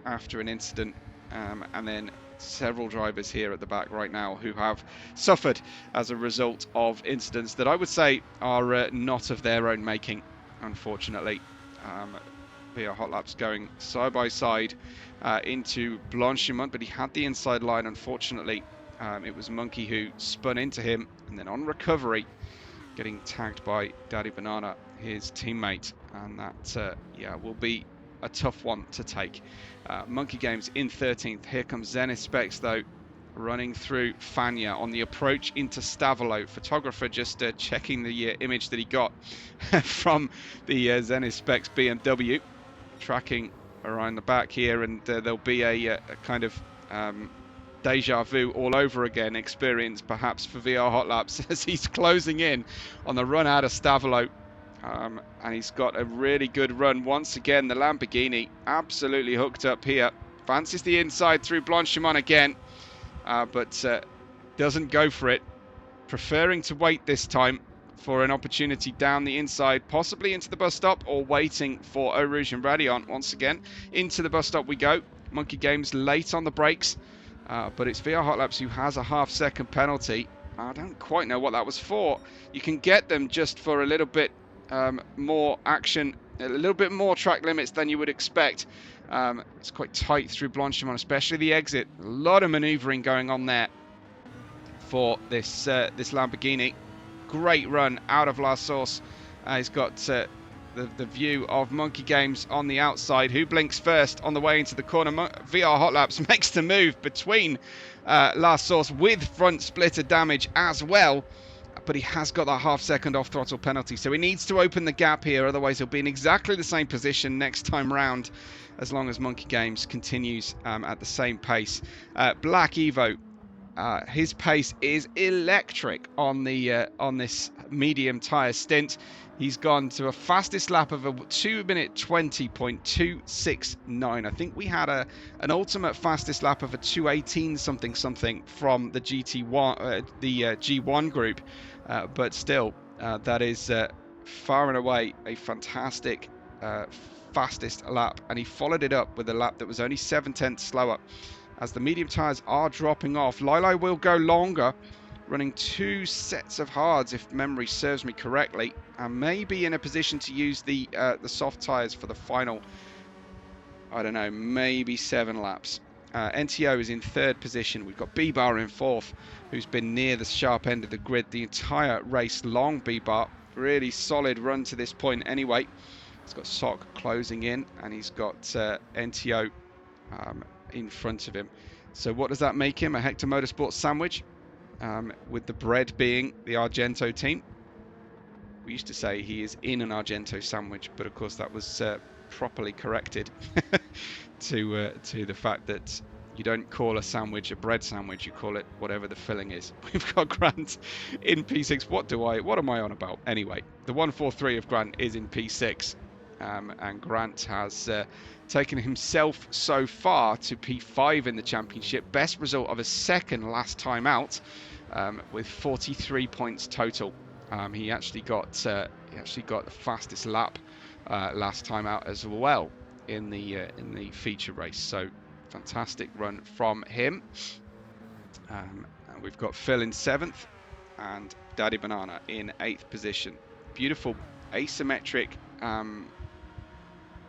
A: after an incident, and then several drivers here at the back right now who have suffered as a result of incidents that I would say are not of their own making, unfortunately. VR Hotlaps going side by side into Blanchimont, but he had the inside line. Unfortunately, it was Monkey who spun into him, and then on recovery getting tagged by Daddy Banana, his teammate, and that will be a tough one to take. Monkey Games in 13th. Here comes Zenith Specs though, running through Fania on the approach into Stavolo. Photographer just checking the image that he got from the Zenith Specs BMW, tracking around the back here, and there'll be a kind of deja vu all over again experience perhaps for VR Hotlaps as he's closing in on the run out of Stavolo. And he's got a really good run once again. The Lamborghini absolutely hooked up here, fancies the inside through Blanchimont again, but doesn't go for it, preferring to wait this time for an opportunity down the inside, possibly into the bus stop, or waiting for Eau Rouge and Radion once again. Into the bus stop we go. Monkey Games late on the brakes, but it's VR Hotlaps who has a half-second penalty. I don't quite know what that was for. You can get them just for a little bit more action, a little bit more track limits than you would expect. It's quite tight through Blanchimont, especially the exit. A lot of manoeuvring going on there for this Lamborghini. Great run out of La Source. He's got the view of Monkey Games on the outside, who blinks first on the way into the corner. VR Hotlaps makes the move between La Source with front splitter damage as well, but he has got that half-second off-throttle penalty, so he needs to open the gap here, otherwise he'll be in exactly the same position next time round, as long as Monkey Games continues at the same pace. Black Evo, his pace is electric on this medium tyre stint. He's gone to a fastest lap of a 2-minute 20.269. I think we had an ultimate fastest lap of a 2:18 something from the GT1, the G1 group, but still, that is far and away a fantastic fastest lap, and he followed it up with a lap that was only 7/10 slower. As the medium tyres are dropping off, Lili will go longer, running 2 sets of hards if memory serves me correctly, and may be in a position to use the soft tyres for the final, I don't know, maybe 7 laps. NTO is in 3rd position. We've got B-Bar in 4th, who's been near the sharp end of the grid the entire race long. B-Bar, really solid run to this point anyway. He's got Sock closing in, and he's got NTO in front of him. So what does that make him? A Hector Motorsport sandwich, with the bread being the Argento team. We used to say he is in an Argento sandwich, but of course that was properly corrected to the fact that you don't call a sandwich a bread sandwich, you call it whatever the filling is. We've got Grant in P6. What am I on about? Anyway, the 143 of Grant is in P6. And Grant has taken himself so far to P5 in the championship. Best result of a second last time out, with 43 points total. He actually got the fastest lap last time out as well in the feature race. So fantastic run from him. And we've got Phil in 7th and Daddy Banana in 8th position. Beautiful asymmetric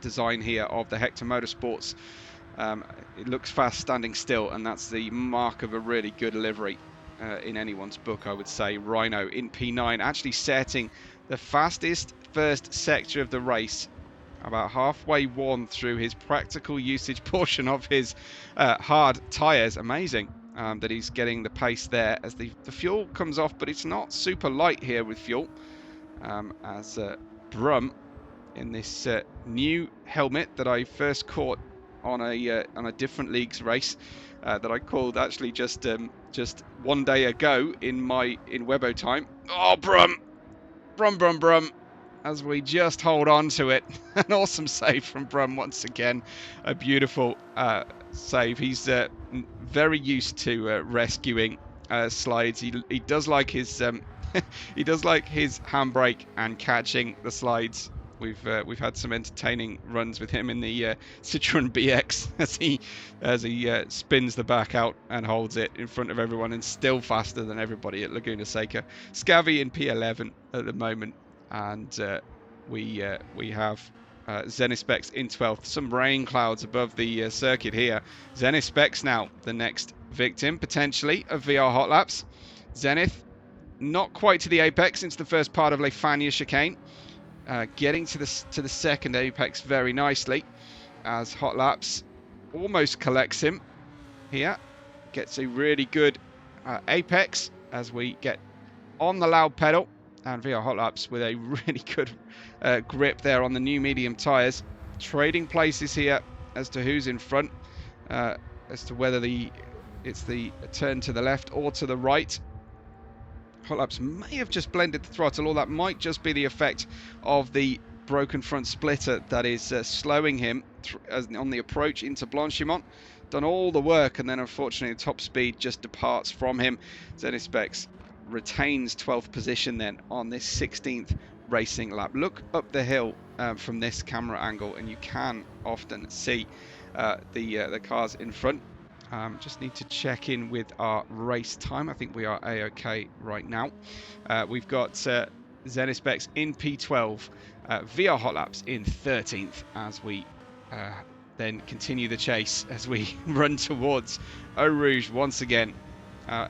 A: design here of the Hector Motorsports. It looks fast standing still, and that's the mark of a really good livery in anyone's book, I would say. Rhino in P9, actually setting the fastest first sector of the race, about halfway worn through his practical usage portion of his hard tyres. Amazing that he's getting the pace there as the fuel comes off, but it's not super light here with fuel, as Brum in this new helmet that I first caught on a different league's race, that I called actually just one day ago in Webbo time. Oh, Brum, as we just hold on to it. An awesome save from Brum once again. A beautiful save. He's very used to rescuing slides. He does like his he does like his handbrake and catching the slides. We've had some entertaining runs with him in the Citroen BX as he spins the back out and holds it in front of everyone, and still faster than everybody at Laguna Seca. Scavvy in P11 at the moment, and we have Zenispecs in 12th. Some rain clouds above the circuit here. Zenispecs now the next victim potentially of VR Hot Laps. Zenith not quite to the apex into the first part of Lefania chicane. Getting to the second apex very nicely, as Hot Laps almost collects him here. Gets a really good apex as we get on the loud pedal, and VR Hot Laps with a really good grip there on the new medium tyres. Trading places here as to who's in front, as to whether it's the turn to the left or to the right. Hot Laps may have just blended the throttle, or that might just be the effect of the broken front splitter that is slowing him on the approach into Blanchimont. Done all the work, and then unfortunately the top speed just departs from him. Zenispecs retains 12th position then on this 16th racing lap. Look up the hill from this camera angle, and you can often see the cars in front. Just need to check in with our race time. I think we are A-OK right now. We've got Zenispecs in P12, VR Hot Laps in 13th, as we then continue the chase as we run towards Eau Rouge once again.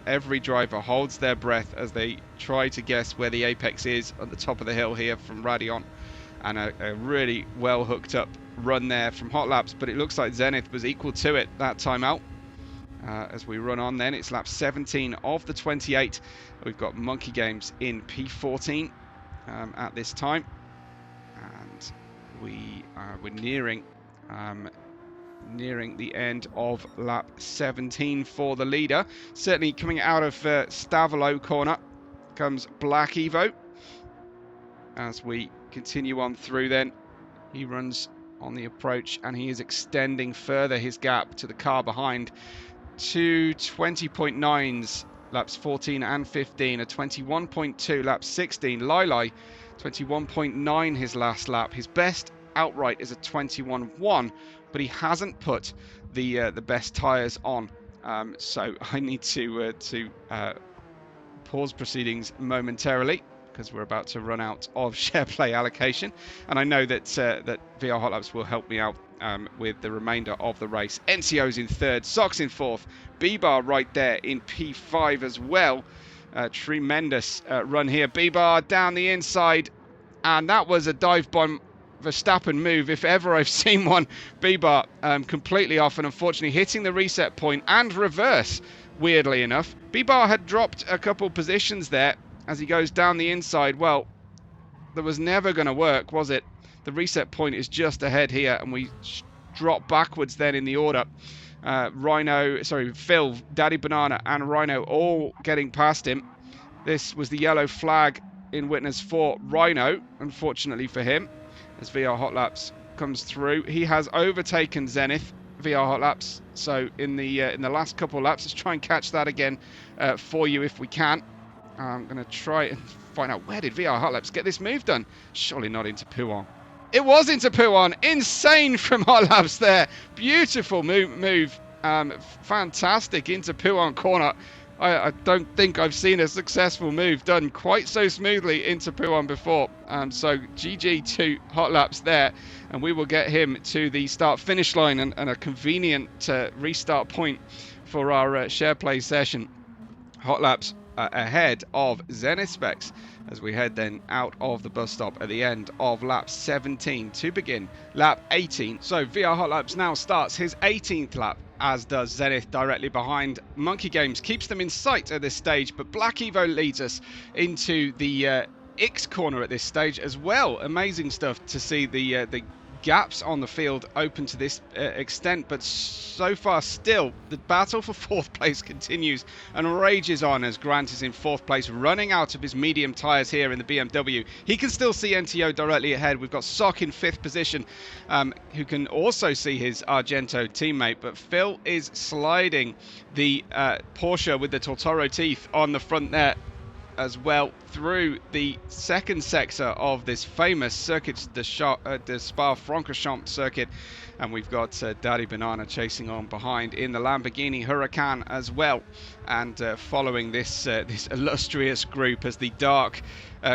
A: Every driver holds their breath as they try to guess where the apex is at the top of the hill here from Radion, and a really well hooked up run there from Hot Laps, but it looks like Zenith was equal to it that time out. As we run on then, it's lap 17 of the 28. We've got Monkey Games in P14 at this time, and we're nearing the end of lap 17 for the leader. Certainly coming out of Stavolo corner comes Black Evo. As we continue on through then, he runs on the approach, and he is extending further his gap to the car behind to 20.9s laps 14 and 15, a 21.2 lap 16. Lili 21.9 his last lap. His best outright is a 21.1, but he hasn't put the best tyres on, so I need to pause proceedings momentarily, because we're about to run out of share play allocation, and I know that VR Hot Laps will help me out with the remainder of the race. NCO's in 3rd, Sox in 4th, B-Bar right there in P5 as well. Tremendous run here. B-Bar down the inside, and that was a dive bomb Verstappen move if ever I've seen one. B-Bar completely off, and unfortunately hitting the reset point and reverse, weirdly enough. B-Bar had dropped a couple positions there as he goes down the inside. Well, that was never going to work, was it? The reset point is just ahead here, and we drop backwards then in the order. Phil, Daddy Banana and Rhino all getting past him. This was the yellow flag in witness for Rhino, unfortunately for him, as VR Hotlaps comes through. He has overtaken Zenith, VR Hotlaps. So in the last couple of laps, let's try and catch that again for you if we can. I'm going to try and find out, where did VR Hotlaps get this move done? Surely not into Pouon. It was into Pouon. Insane from Hotlaps there. Beautiful move. Fantastic into Pouon corner. I don't think I've seen a successful move done quite so smoothly into Pouon before. So GG to Hotlaps there, and we will get him to the start-finish line and a convenient restart point for our share play session. Hotlaps ahead of Zenith Specs as we head then out of the bus stop at the end of lap 17 to begin lap 18. So VR Hotlaps now starts his 18th lap, as does Zenith directly behind. Monkey Games keeps them in sight at this stage, but Black Evo leads us into the X corner at this stage as well. Amazing stuff to see the gaps on the field open to this extent, but so far still the battle for fourth place continues and rages on as Grant is in fourth place, running out of his medium tyres here in the BMW. He can still see NTO directly ahead. We've got Sock in fifth position, who can also see his Argento teammate, but Phil is sliding the Porsche with the Totoro teeth on the front there as well through the second sector of this famous circuit, the Spa-Francorchamps circuit, and we've got Daddy Banana chasing on behind in the Lamborghini Huracan as well, and following this this illustrious group as the dark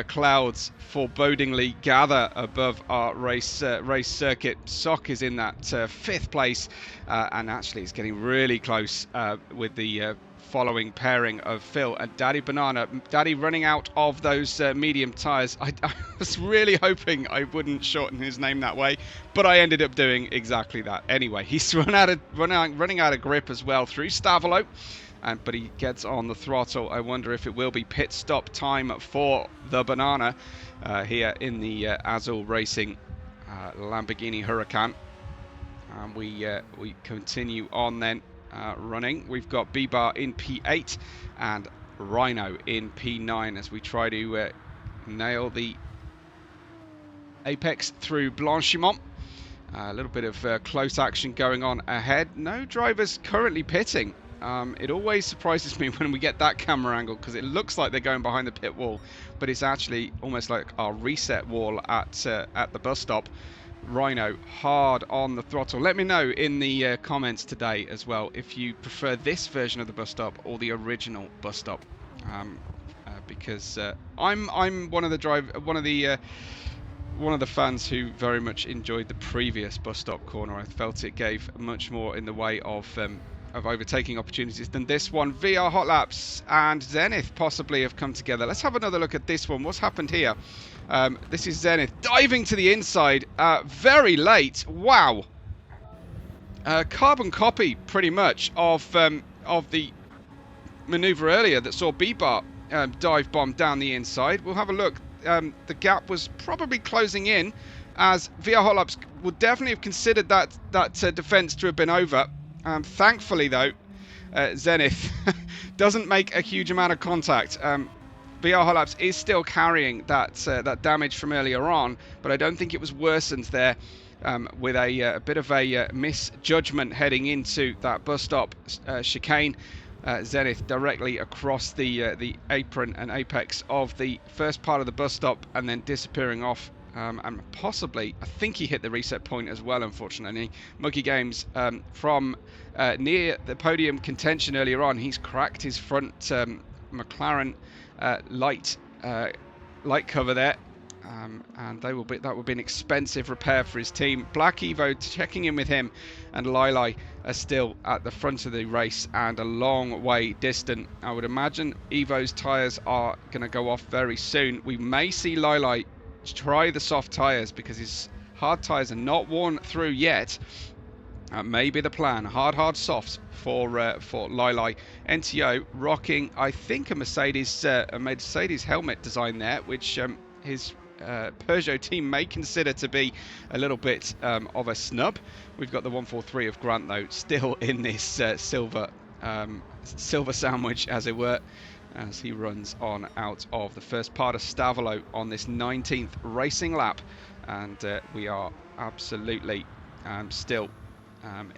A: clouds forebodingly gather above our race circuit. Sock is in that fifth place, and actually it's getting really close with the following pairing of Phil and Daddy Banana. Daddy running out of those medium tyres. I was really hoping I wouldn't shorten his name that way, but I ended up doing exactly that. Anyway, he's running out of grip as well through Stavolo, but he gets on the throttle. I wonder if it will be pit stop time for the Banana here in the Azul Racing Lamborghini Huracan. We continue on then. Running. We've got B-Bar in P8 and Rhino in P9 as we try to nail the apex through Blanchimont. A little bit of close action going on ahead. No drivers currently pitting. It always surprises me when we get that camera angle because it looks like they're going behind the pit wall, but it's actually almost like our reset wall at the bus stop. Rhino hard on the throttle. Let me know in the comments today as well if you prefer this version of the bus stop or the original bus stop, because I'm one of the fans who very much enjoyed the previous bus stop corner. I felt it gave much more in the way of overtaking opportunities than this one. VR Hotlaps and Zenith possibly have come together. Let's have another look at this one. What's happened here? This is Zenith diving to the inside very late. Wow. Carbon copy pretty much of the maneuver earlier that saw B-Bar dive bomb down the inside. We'll have a look. The gap was probably closing in, as VR Hotlaps would definitely have considered that defense to have been over. Thankfully though, Zenith doesn't make a huge amount of contact. VR Hotlaps is still carrying that damage from earlier on, but I don't think it was worsened there with a bit of a misjudgment heading into that bus stop chicane. Zenith directly across the apron and apex of the first part of the bus stop and then disappearing off. And possibly, I think he hit the reset point as well, unfortunately. Monkey Games, from near the podium contention earlier on, he's cracked his front McLaren light cover there, and that would be an expensive repair for his team. Black Evo checking in with him, and Lili are still at the front of the race and a long way distant. I would imagine Evo's tyres are going to go off very soon. We may see Lili try the soft tyres because his hard tyres are not worn through yet. Maybe the plan. Hard softs for Lili. NTO rocking, I think, a Mercedes helmet design there, which his Peugeot team may consider to be a little bit of a snub. We've got the 143 of Grant though still in this silver sandwich, as it were, as he runs on out of the first part of Stavolo on this 19th racing lap and we are absolutely still.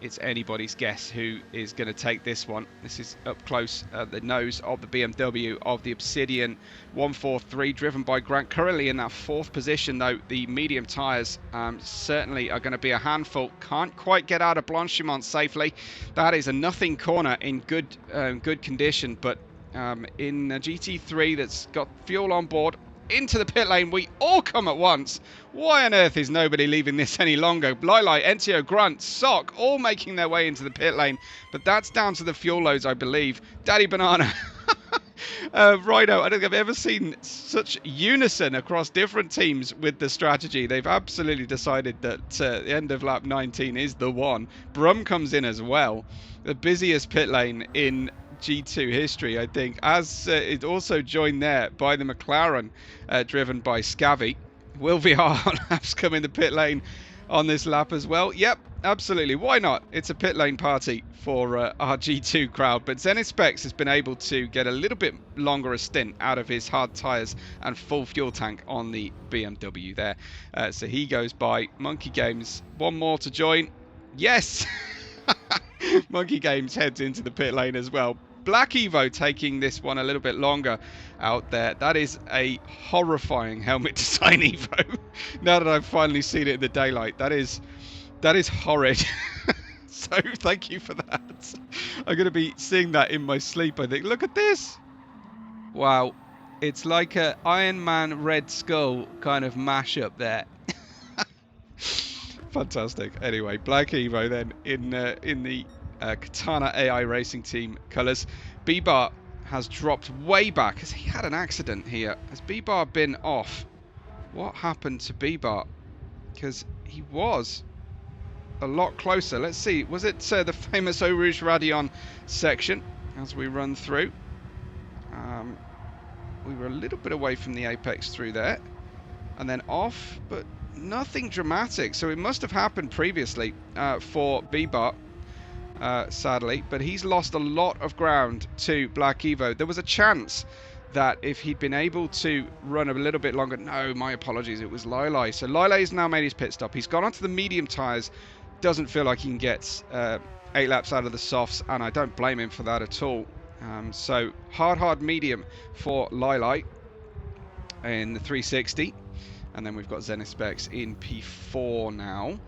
A: It's anybody's guess who is going to take this one. This is up close at the nose of the BMW of the Obsidian 143, driven by Grant. Currently in that 4th position, though. The medium tyres certainly are going to be a handful. Can't quite get out of Blanchimont safely. That is a nothing corner in good condition, but in a GT3 that's got fuel on board, into the pit lane we all come at once. Why on earth is nobody leaving this any longer? Lili, Entio, Grunt, Sock, all making their way into the pit lane, but that's down to the fuel loads, I believe. Daddy Banana. Rhino, I don't think I've ever seen such unison across different teams with the strategy. They've absolutely decided that the end of lap 19 is the one. Brum comes in as well. The busiest pit lane in G2 history, I think, as it's also joined there by the McLaren driven by Scavy. Will VR Hotlaps come in the pit lane on this lap as well? Yep, absolutely. Why not? It's a pit lane party for our G2 crowd, but Zenith Specs has been able to get a little bit longer a stint out of his hard tyres and full fuel tank on the BMW there. So he goes by. Monkey Games, one more to join. Yes! Monkey Games heads into the pit lane as well. Black Evo taking this one a little bit longer out there. That is a horrifying helmet design, Evo. Now that I've finally seen it in the daylight, that is horrid. So thank you for that. I'm going to be seeing that in my sleep, I think. Look at this. Wow. It's like a Iron Man Red Skull kind of mashup there. Fantastic. Anyway, Black Evo then in the Katana AI Racing Team colours. B-Bar has dropped way back. Has he had an accident here? Has B-Bar been off? What happened to B-Bar? Because he was a lot closer. Let's see. Was it the famous Eau Rouge Radion section as we run through? We were a little bit away from the apex through there. And then off, but nothing dramatic. So it must have happened previously for B-Bar. Sadly, but he's lost a lot of ground to Black Evo. There was a chance that if he'd been able to run a little bit longer... No, my apologies, it was Lili. So Lili's now made his pit stop. He's gone onto the medium tyres. Doesn't feel like he can get 8 laps out of the softs, and I don't blame him for that at all. So hard medium for Lili in the 360. And then we've got Zenith Specs in P4 now.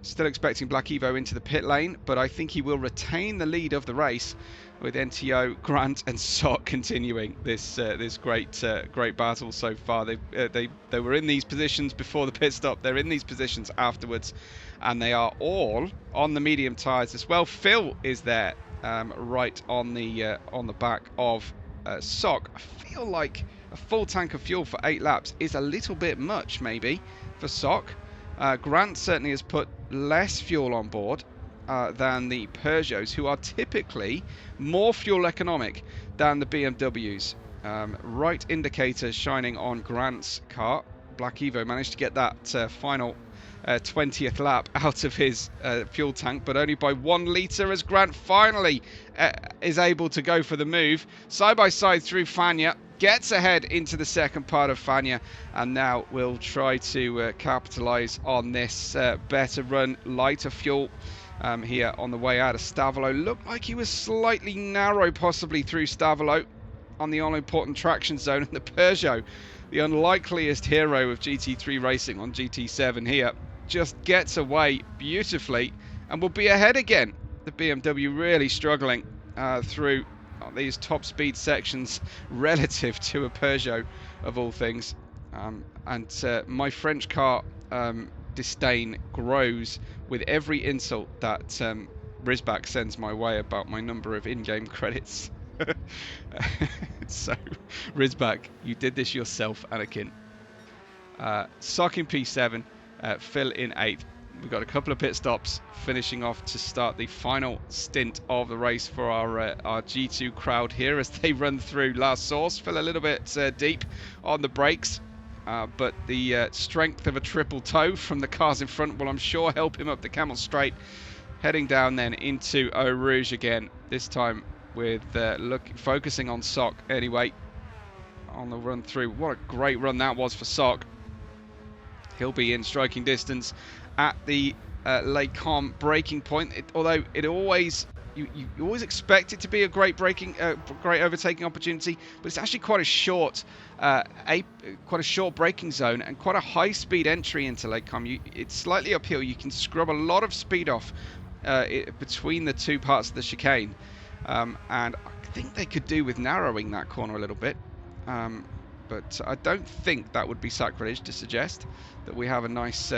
A: Still expecting Black Evo into the pit lane, but I think he will retain the lead of the race with NTO, Grant and Sock continuing this great battle so far. They were in these positions before the pit stop. They're in these positions afterwards, and they are all on the medium tyres as well. Phil is there right on the back of Sock. I feel like a full tank of fuel for 8 laps is a little bit much maybe for Sock. Grant certainly has put less fuel on board than the Peugeots, who are typically more fuel economic than the BMWs. Right indicators shining on Grant's car. Black Evo managed to get that final 20th lap out of his fuel tank, but only by 1 litre, as Grant finally is able to go for the move. Side by side through Fania. Gets ahead into the second part of Fania, and now we'll try to capitalise on this better run, lighter fuel here on the way out of Stavolo. Looked like he was slightly narrow possibly through Stavolo on the all-important traction zone, and the Peugeot, the unlikeliest hero of GT3 racing on GT7 here, just gets away beautifully and will be ahead again. The BMW really struggling through these top speed sections relative to a Peugeot of all things, and my French car disdain grows with every insult that Rizback sends my way about my number of in-game credits. So Rizback, you did this yourself, Anakin. Sock in P7, Phil in 8th. We've got a couple of pit stops finishing off to start the final stint of the race for our G2 crowd here as they run through last source. Fell a little bit deep on the brakes, but the strength of a triple toe from the cars in front will, I'm sure, help him up the Camel Straight. Heading down then into Eau Rouge again, this time with focusing on Sock anyway on the run through. What a great run that was for Sock. He'll be in striking distance at the Les Combes braking point. Although it always you always expect it to be a great great overtaking opportunity, but it's actually quite a short braking zone and quite a high-speed entry into Les Combes. It's slightly uphill. You can scrub a lot of speed off between the two parts of the chicane, and I think they could do with narrowing that corner a little bit. But I don't think that would be sacrilege to suggest that we have a nice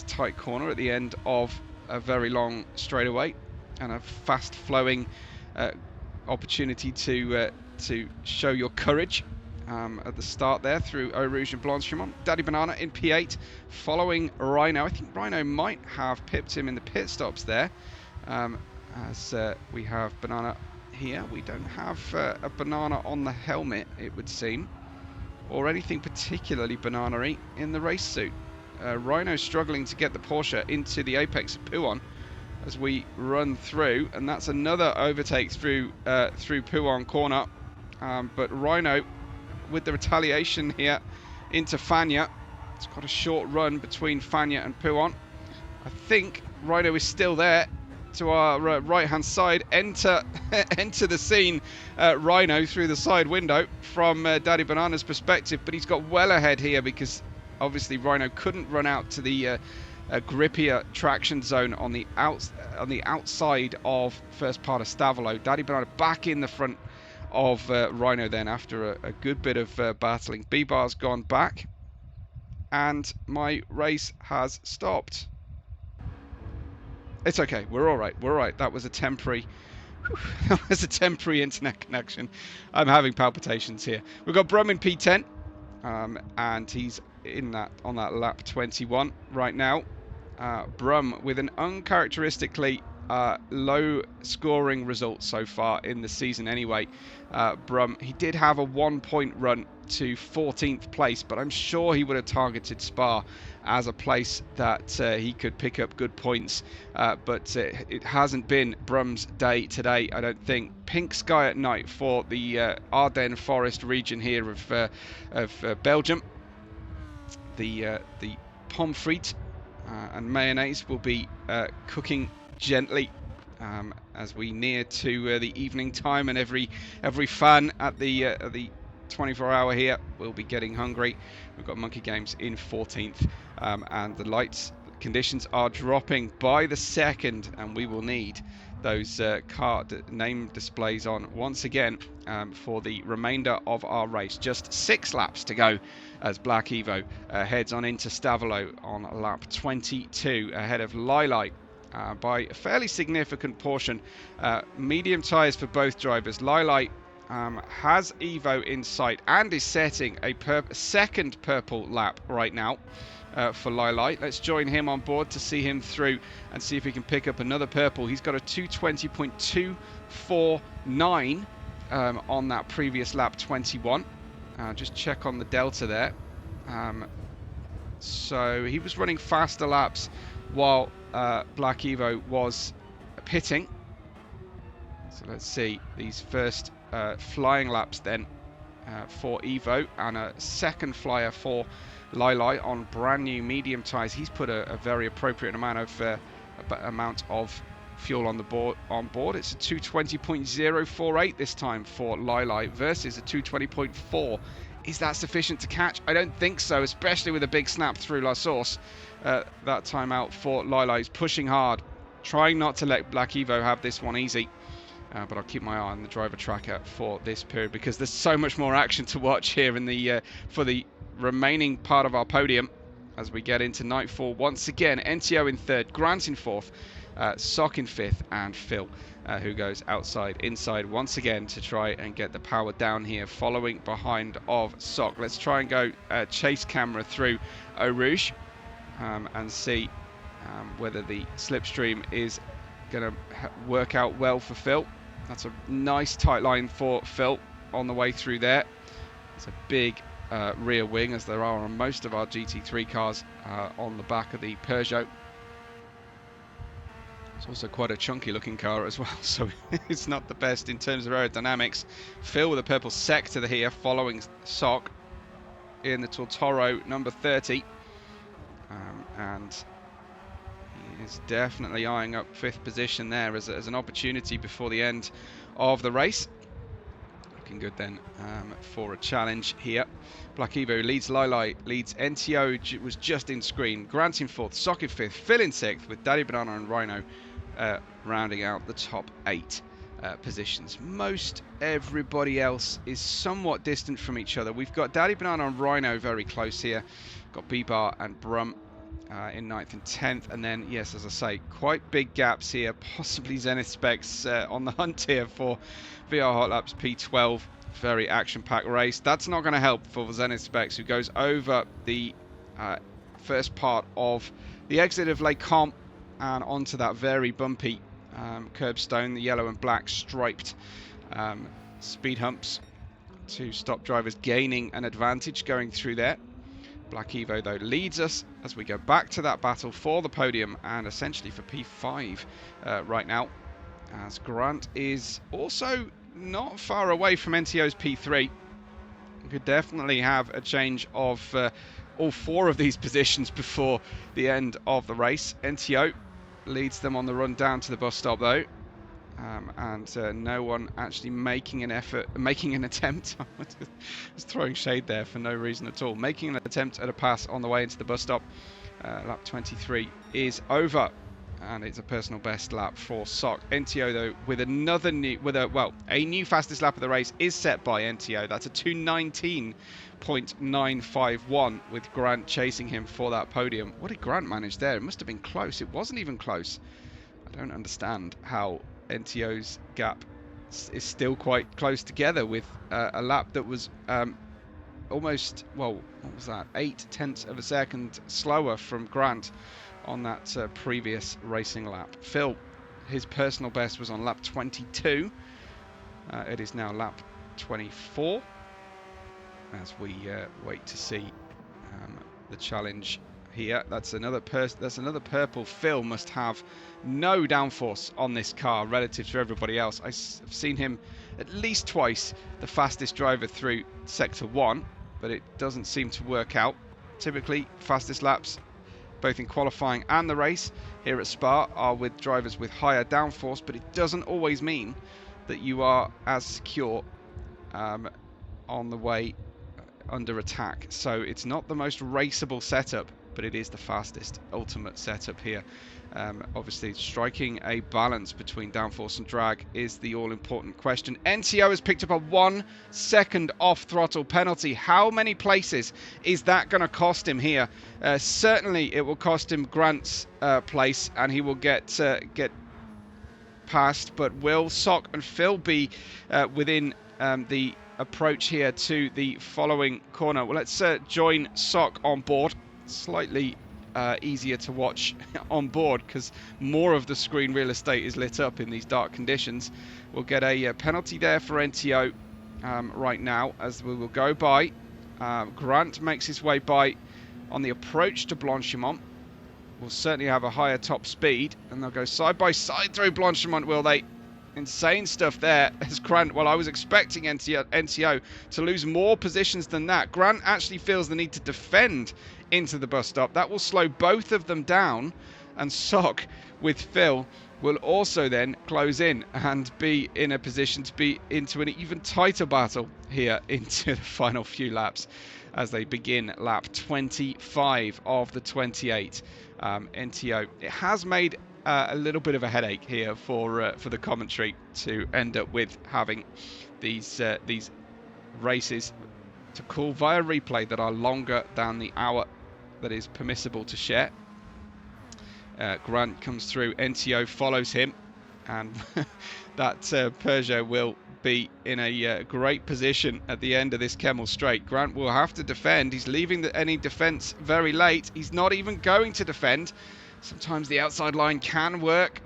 A: tight corner at the end of a very long straightaway and a fast-flowing opportunity to show your courage at the start there through Eau Rouge and Blanchimont. Daddy Banana in P8, following Rhino. I think Rhino might have pipped him in the pit stops there, as we have Banana here. We don't have a Banana on the helmet, it would seem, or anything particularly banana-y in the race suit. Rhino struggling to get the Porsche into the apex of Pouhon as we run through, and that's another overtake through Pouhon corner. But Rhino with the retaliation here into Fagnes. It's got a short run between Fagnes and Pouhon. I think Rhino is still there to our right-hand side. Enter the scene, Rhino through the side window from Daddy Banana's perspective, but he's got well ahead here because obviously Rhino couldn't run out to the grippier traction zone on the outside of first part of Stavelot. Daddy Banana back in the front of Rhino then after a good bit of battling. B-bar's gone back and my race has stopped. It's okay, we're all right, that was a temporary internet connection. I'm having palpitations here. We've got Brum in P10, and he's on that lap 21 right now. Brum with an uncharacteristically low scoring result so far in the season anyway. Brum, he did have a 1 point run to 14th place, but I'm sure he would have targeted Spa as a place that he could pick up good points, but it hasn't been Brum's day today, I don't think. Pink sky at night for the Ardennes forest region here of Belgium. The pommes frites and mayonnaise will be cooking gently as we near to the evening time, and every fan at the 24-hour here will be getting hungry. We've got Monkey Games in 14th, and the lights conditions are dropping by the second, and we will need those car name displays on once again for the remainder of our race. Just 6 laps to go as Black Evo heads on into Stavelot on lap 22 ahead of Lili by a fairly significant portion. Medium tyres for both drivers. Lili has Evo in sight and is setting a second purple lap right now for Lili. Let's join him on board to see him through and see if he can pick up another purple. He's got a 2:20.249 on that previous lap 21. Just check on the delta there. So he was running faster laps while Black Evo was pitting. So let's see these first flying laps then for Evo, and a second flyer for Lili on brand new medium tyres. He's put a very appropriate amount of fuel on board. It's a 2:20.048 this time for Lili versus a 2:20.4. Is that sufficient to catch? I don't think so, especially with a big snap through La Source. That time out for Lili. He's pushing hard, trying not to let Black Evo have this one easy. But I'll keep my eye on the driver tracker for this period because there's so much more action to watch here in the for the remaining part of our podium as we get into nightfall. Once again, NTO in 3rd, Grant in 4th, Sock in 5th, and Phil who goes inside once again to try and get the power down here, following behind of Sock. Let's try and go chase camera through Eau Rouge and see whether the slipstream is going to work out well for Phil. That's a nice tight line for Phil on the way through there. It's a big rear wing, as there are on most of our GT3 cars on the back of the Peugeot. It's also quite a chunky looking car as well, so it's not the best in terms of aerodynamics. Phil with a purple sector here, following Sock in the Tortoro number 30. and he is definitely eyeing up 5th position there as an opportunity before the end of the race. Looking good then for a challenge here. Black Evo leads Lili, leads NTO, was just in screen. Grant in 4th, Sock in 5th, Phil in 6th, with Daddy Banana and Rhino rounding out the top 8 positions. Most everybody else is somewhat distant from each other. We've got Daddy Banana and Rhino very close here. Got B-Bar and Brum in 9th and 10th, and then, yes, as I say, quite big gaps here. Possibly Zenith Specs on the hunt here for VR Hotlaps P12. Very action-packed race. That's not going to help for Zenith Specs, who goes over the first part of the exit of Les Comps and onto that very bumpy curbstone, the yellow and black striped speed humps to stop drivers gaining an advantage going through there. Black Evo, though, leads us as we go back to that battle for the podium and essentially for P5 right now, as Grant is also not far away from NTO's P3. We could definitely have a change of all 4 of these positions before the end of the race. NTO leads them on the run down to the bus stop, though, and no one actually making an attempt. I was throwing shade there for no reason at all. Making an attempt at a pass on the way into the bus stop. Lap 23 is over, and it's a personal best lap for Sock. NTO, though, with a new fastest lap of the race is set by NTO. That's a 2:19.951, with Grant chasing him for that podium. What did Grant manage there? It must have been close. It wasn't even close. I don't understand how NTO's gap is still quite close together, with a lap that was almost, well, what was that, 0.8 of a second slower from Grant on that previous racing lap. Phil, his personal best was on lap 22. It is now lap 24 as we wait to see the challenge here. That's another purple. Phil must have no downforce on this car relative to everybody else. I've seen him at least twice the fastest driver through sector 1, but it doesn't seem to work out. Typically, fastest laps both in qualifying and the race here at Spa are with drivers with higher downforce, but it doesn't always mean that you are as secure on the way under attack. So it's not the most raceable setup, but it is the fastest ultimate setup here. Obviously, striking a balance between downforce and drag is the all-important question. NTO has picked up a 1 second off-throttle penalty. How many places is that going to cost him here? Certainly, it will cost him Grant's place, and he will get past. But will Sock and Phil be within the approach here to the following corner? Well, let's join Sock on board. Slightly easier to watch on board because more of the screen real estate is lit up in these dark conditions. We'll get a penalty there for NTO right now as we will go by. Grant makes his way by on the approach to Blanchimont. Will certainly have a higher top speed, and they'll go side by side through Blanchimont, will they? Insane stuff there as Grant, well, I was expecting NTO to lose more positions than that. Grant actually feels the need to defend into the bus stop. That will slow both of them down, and Sock with Phil will also then close in and be in a position to be into an even tighter battle here into the final few laps as they begin lap 25 of the 28. NTO, it has made a little bit of a headache here for the commentary to end up with having these races to call via replay that are longer than the hour that is permissible to share. Grant comes through, NTO follows him, and that Peugeot will be in a great position at the end of this Kemmel straight. Grant will have to defend. He's leaving any defence very late. He's not even going to defend. Sometimes the outside line can work,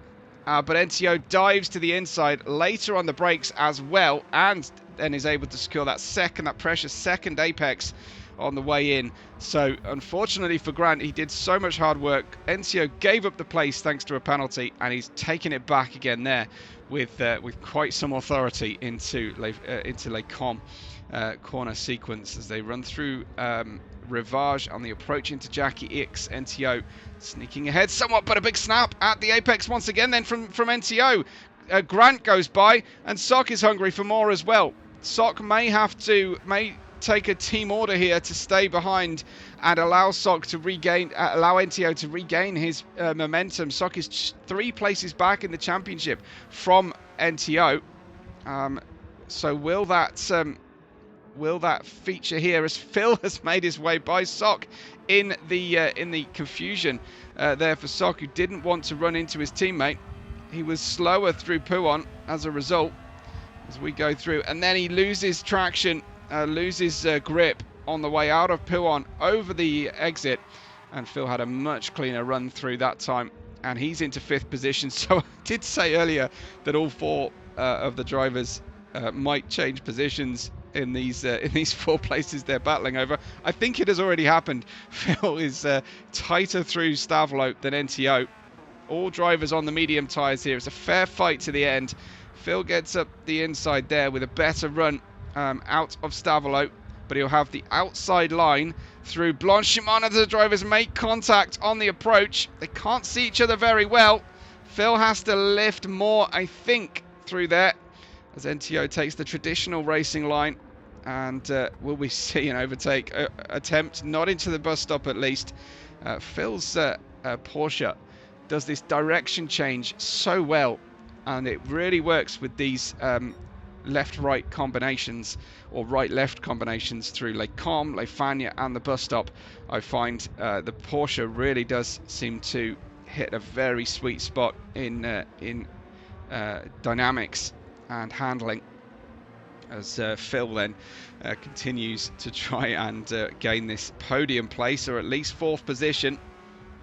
A: but NTO dives to the inside later on the brakes as well, and then is able to secure that precious second apex on the way in. So unfortunately for Grant, he did so much hard work. NCO gave up the place thanks to a penalty, and he's taken it back again there with quite some authority into Les Combes corner sequence as they run through Rivage on the approach into Jackie X. NTO sneaking ahead somewhat, but a big snap at the apex once again then from NTO. Grant goes by, and Sock is hungry for more as well. Sock may take a team order here to stay behind and allow Sock to allow NTO to regain his momentum. Sock is 3 places back in the championship from NTO. So will that feature here as Phil has made his way by Sock in the confusion there for Sock, who didn't want to run into his teammate. He was slower through Pouon as a result as we go through, and then he loses traction, loses grip on the way out of Pouon over the exit, and Phil had a much cleaner run through that time, and he's into 5th position. So I did say earlier that all 4 of the drivers might change positions in these 4 places they're battling over. I think it has already happened. Phil is tighter through Stavlo than NTO. All drivers on the medium tyres here. It's a fair fight to the end. Phil gets up the inside there with a better run out of Stavlo, but he'll have the outside line through Blanchimont as the drivers make contact on the approach. They can't see each other very well. Phil has to lift more, I think, through there as NTO takes the traditional racing line. And will we see an overtake attempt? Not into the bus stop, at least. Phil's Porsche does this direction change so well, and it really works with these left-right combinations, or right-left combinations through Les Combes, Les Fagnes and the bus stop. I find the Porsche really does seem to hit a very sweet spot in dynamics and handling, as Phil then continues to try and gain this podium place, or at least 4th position.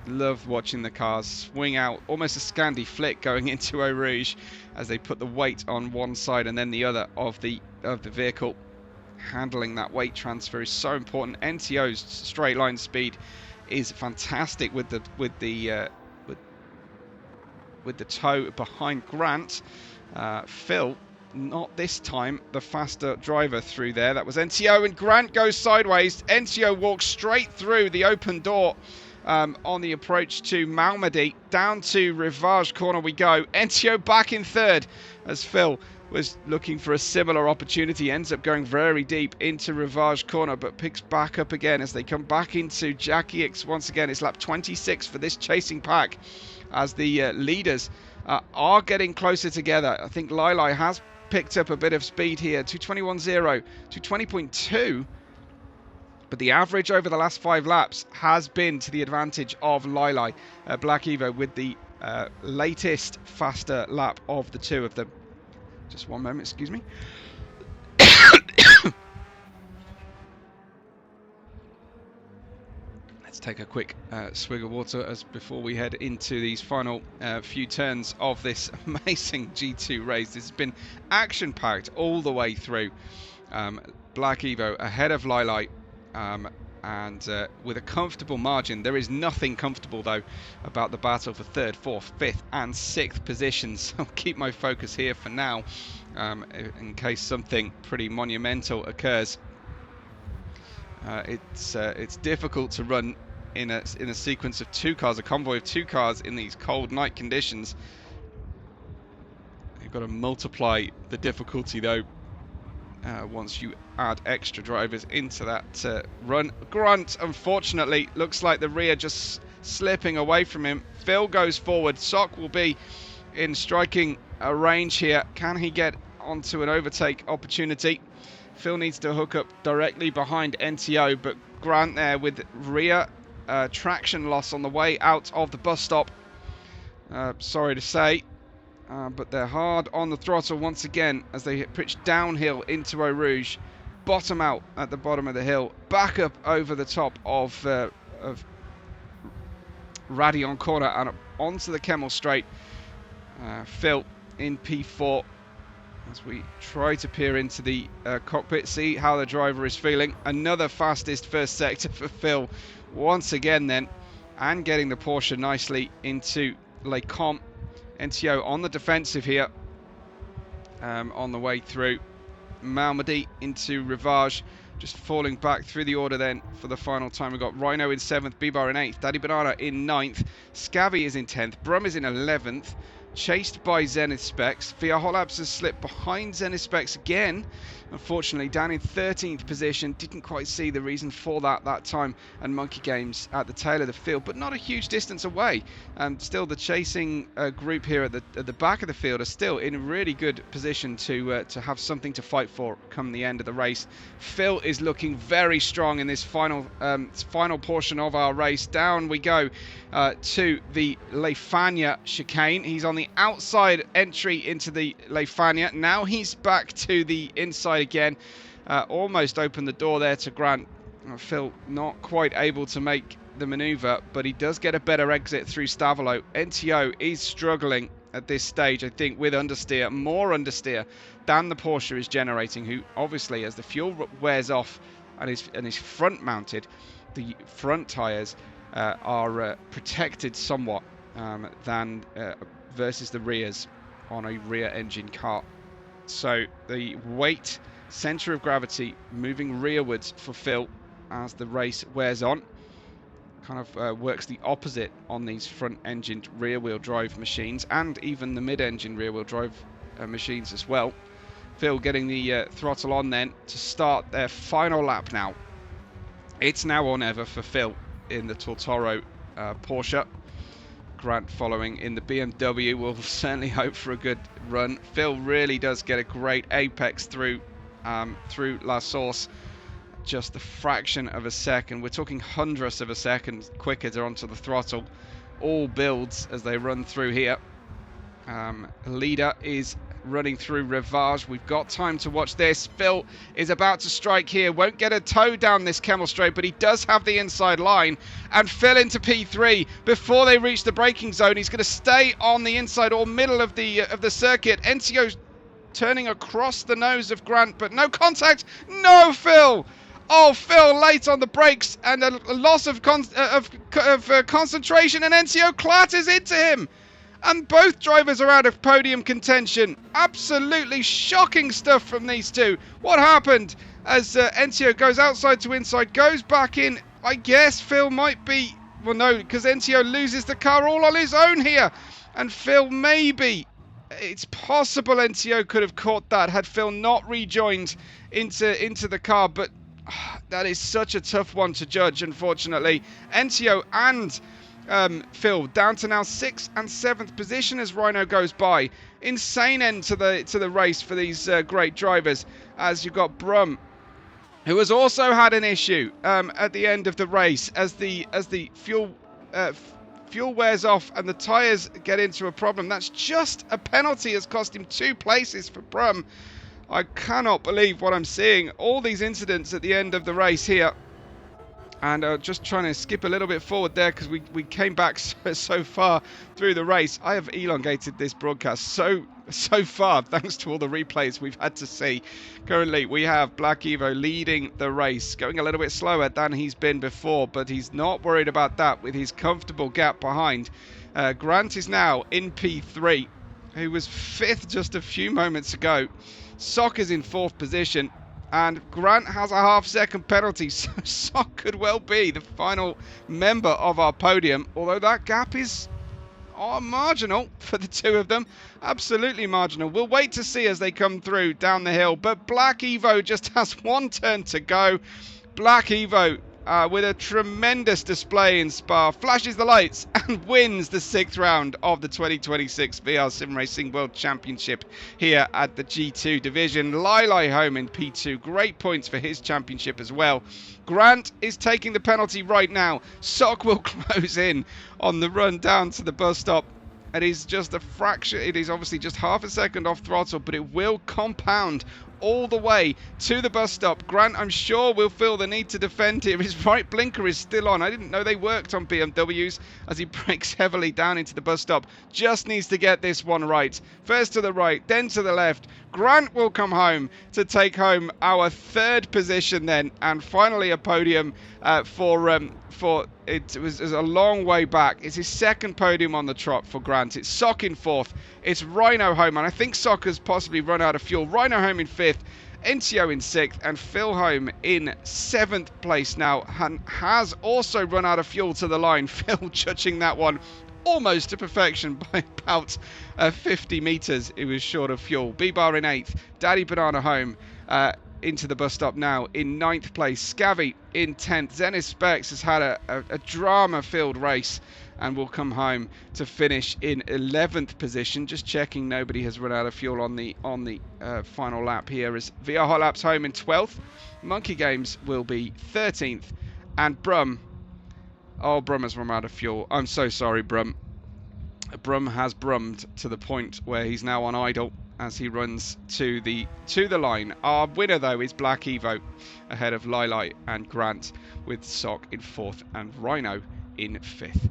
A: Love watching the cars swing out, almost a Scandi flick going into Eau Rouge as they put the weight on one side and then the other of the vehicle. Handling that weight transfer is so important. NTO's straight line speed is fantastic with the toe behind Grant. Phil, not this time the faster driver through there. That was NTO, and Grant goes sideways. NTO walks straight through the open door on the approach to Malmedy. Down to Rivage corner we go. NTO back in 3rd as Phil was looking for a similar opportunity. Ends up going very deep into Rivage corner, but picks back up again as they come back into Jackie X once again. It's lap 26 for this chasing pack as the leaders are getting closer together. I think Lili has picked up a bit of speed here. 2:21.0 to 20.2. But the average over the last 5 laps has been to the advantage of Lili. Black Evo with the latest faster lap of the 2 of them. Just one moment, excuse me. Let's take a quick swig of water as before we head into these final few turns of this amazing G2 race. This has been action-packed all the way through. Black Evo ahead of Lili. And with a comfortable margin. There is nothing comfortable though about the battle for 3rd, 4th, 5th and 6th positions. I'll keep my focus here for now in case something pretty monumental occurs. It's difficult to run in a sequence of 2 cars, a convoy of 2 cars in these cold night conditions. You've got to multiply the difficulty though once you add extra drivers into that run. Grant, unfortunately, looks like the rear just slipping away from him. Phil goes forward. Sock will be in striking range here. Can he get onto an overtake opportunity? Phil needs to hook up directly behind NTO, but Grant there with rear traction loss on the way out of the bus stop. Sorry to say. But they're hard on the throttle once again as they pitch downhill into Eau Rouge, bottom out at the bottom of the hill, back up over the top of Radion corner and up onto the Kemmel straight. Phil in P4 as we try to peer into the cockpit, see how the driver is feeling. Another fastest first sector for Phil once again then, and getting the Porsche nicely into Les Comps. NTO on the defensive here, on the way through. Malmedy into Rivage, just falling back through the order then for the final time. We've got Rhino in 7th, Bibar in 8th, Daddy Banana in 9th, Scabby is in 10th, Brum is in 11th, chased by Zenith Specs. VR Hotlaps has slipped behind Zenith Specs again, unfortunately, down in 13th position. Didn't quite see the reason for that time, and Monkey Games at the tail of the field, but not a huge distance away. Still, the chasing group here at the back of the field are still in a really good position to have something to fight for come the end of the race. Phil is looking very strong in this final portion of our race. Down we go to the Les Fagnes chicane. He's on the outside entry into the Les Fagnes. Now he's back to the inside again. Almost opened the door there to Grant. Phil not quite able to make the maneuver, but he does get a better exit through Stavolo. NTO is struggling at this stage, I think, with understeer, more understeer than the Porsche is generating, who obviously, as the fuel wears off and is front mounted, the front tyres are protected somewhat than versus the rears on a rear engine car. So the weight, centre of gravity moving rearwards for Phil as the race wears on. Kind of works the opposite on these front-engined rear-wheel drive machines, and even the mid-engine rear-wheel drive machines as well. Phil getting the throttle on then to start their final lap now. It's now or never for Phil in the Tortoro Porsche. Grant following in the BMW. Will certainly hope for a good run. Phil really does get a great apex through La Source. Just a fraction of a second. We're talking hundredths of a second quicker to onto the throttle. All builds as they run through here. Leader is running through Rivage. We've got time to watch this. Phil is about to strike here. Won't get a toe down this Kemmel straight, but he does have the inside line. And Phil into P3 before they reach the braking zone. He's going to stay on the inside or middle of the circuit. NCO turning across the nose of Grant, but no contact. No, Phil. Oh, Phil late on the brakes and a loss of concentration, and NCO clatters into him. And both drivers are out of podium contention. Absolutely shocking stuff from these two. What happened as NCO goes outside to inside, goes back in? I guess Phil might be... Well, no, because NCO loses the car all on his own here. And Phil maybe... It's possible NCO could have caught that had Phil not rejoined into the car, but... that is such a tough one to judge, unfortunately. NTO and Phil down to now 6th and 7th position as Rhino goes by. Insane end to the race for these great drivers, as you've got Brum, who has also had an issue at the end of the race as the fuel wears off and the tyres get into a problem. That's just a penalty, has cost him 2 places for Brum. I cannot believe what I'm seeing. All these incidents at the end of the race here. And just trying to skip a little bit forward there because we came back so far through the race. I have elongated this broadcast so far thanks to all the replays we've had to see. Currently we have Black Evo leading the race, going a little bit slower than he's been before, but he's not worried about that with his comfortable gap behind. Grant is now in P3, who was 5th just a few moments ago. Sock is in 4th position, and Grant has a half-second penalty, so Sock could well be the final member of our podium, although that gap is marginal for the two of them. Absolutely marginal. We'll wait to see as they come through down the hill, but Black Evo just has 1 turn to go. Black Evo with a tremendous display in Spa, flashes the lights and wins the 6th round of the 2026 VR Sim Racing World Championship here at the G2 division. Lili home in P2, great points for his championship as well. Grant is taking the penalty right now. Sock will close in on the run down to the bus stop. It is just a fraction, it is obviously just half a second off throttle, but it will compound all the way to the bus stop. Grant, I'm sure, will feel the need to defend here. His right blinker is still on. I didn't know they worked on BMWs as he brakes heavily down into the bus stop. Just needs to get this one right. First to the right, then to the left. Grant will come home to take home our third position then, and finally a podium for it was a long way back. It's his second podium on the trot for Grant. It's Sock in fourth. It's Rhino home, and I think Sock has possibly run out of fuel. Rhino home in fifth, NCO in sixth, and Phil home in seventh place now, and has also run out of fuel to the line. Phil judging that one almost to perfection by about 50 meters. It was short of fuel. B-Bar in eighth, Daddy Banana home into the bus stop now in ninth place. Scavvy in 10th. Zenith Specs has had a drama-filled race and will come home to finish in 11th position. Just checking nobody has run out of fuel on the final lap here, as VR Hot Laps home in 12th. Monkey Games will be 13th, and Brum, oh, Brum has run out of fuel. I'm so sorry, Brum. Brum has brummed to the point where he's now on idle as he runs to the line. Our winner, though, is Black Evo, ahead of Lili and Grant, with Sock in fourth and Rhino in fifth.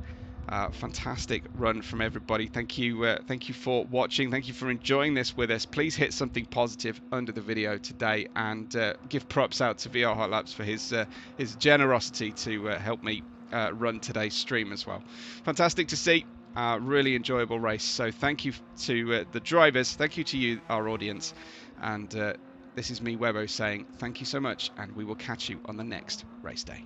A: Fantastic run from everybody. Thank you for watching. Thank you for enjoying this with us. Please hit something positive under the video today, and give props out to VR Hot Laps for his generosity to help me run today's stream as well. Fantastic to see. Really enjoyable race. So thank you to the drivers. Thank you to you, our audience. And this is me, Webbo, saying thank you so much, and we will catch you on the next race day.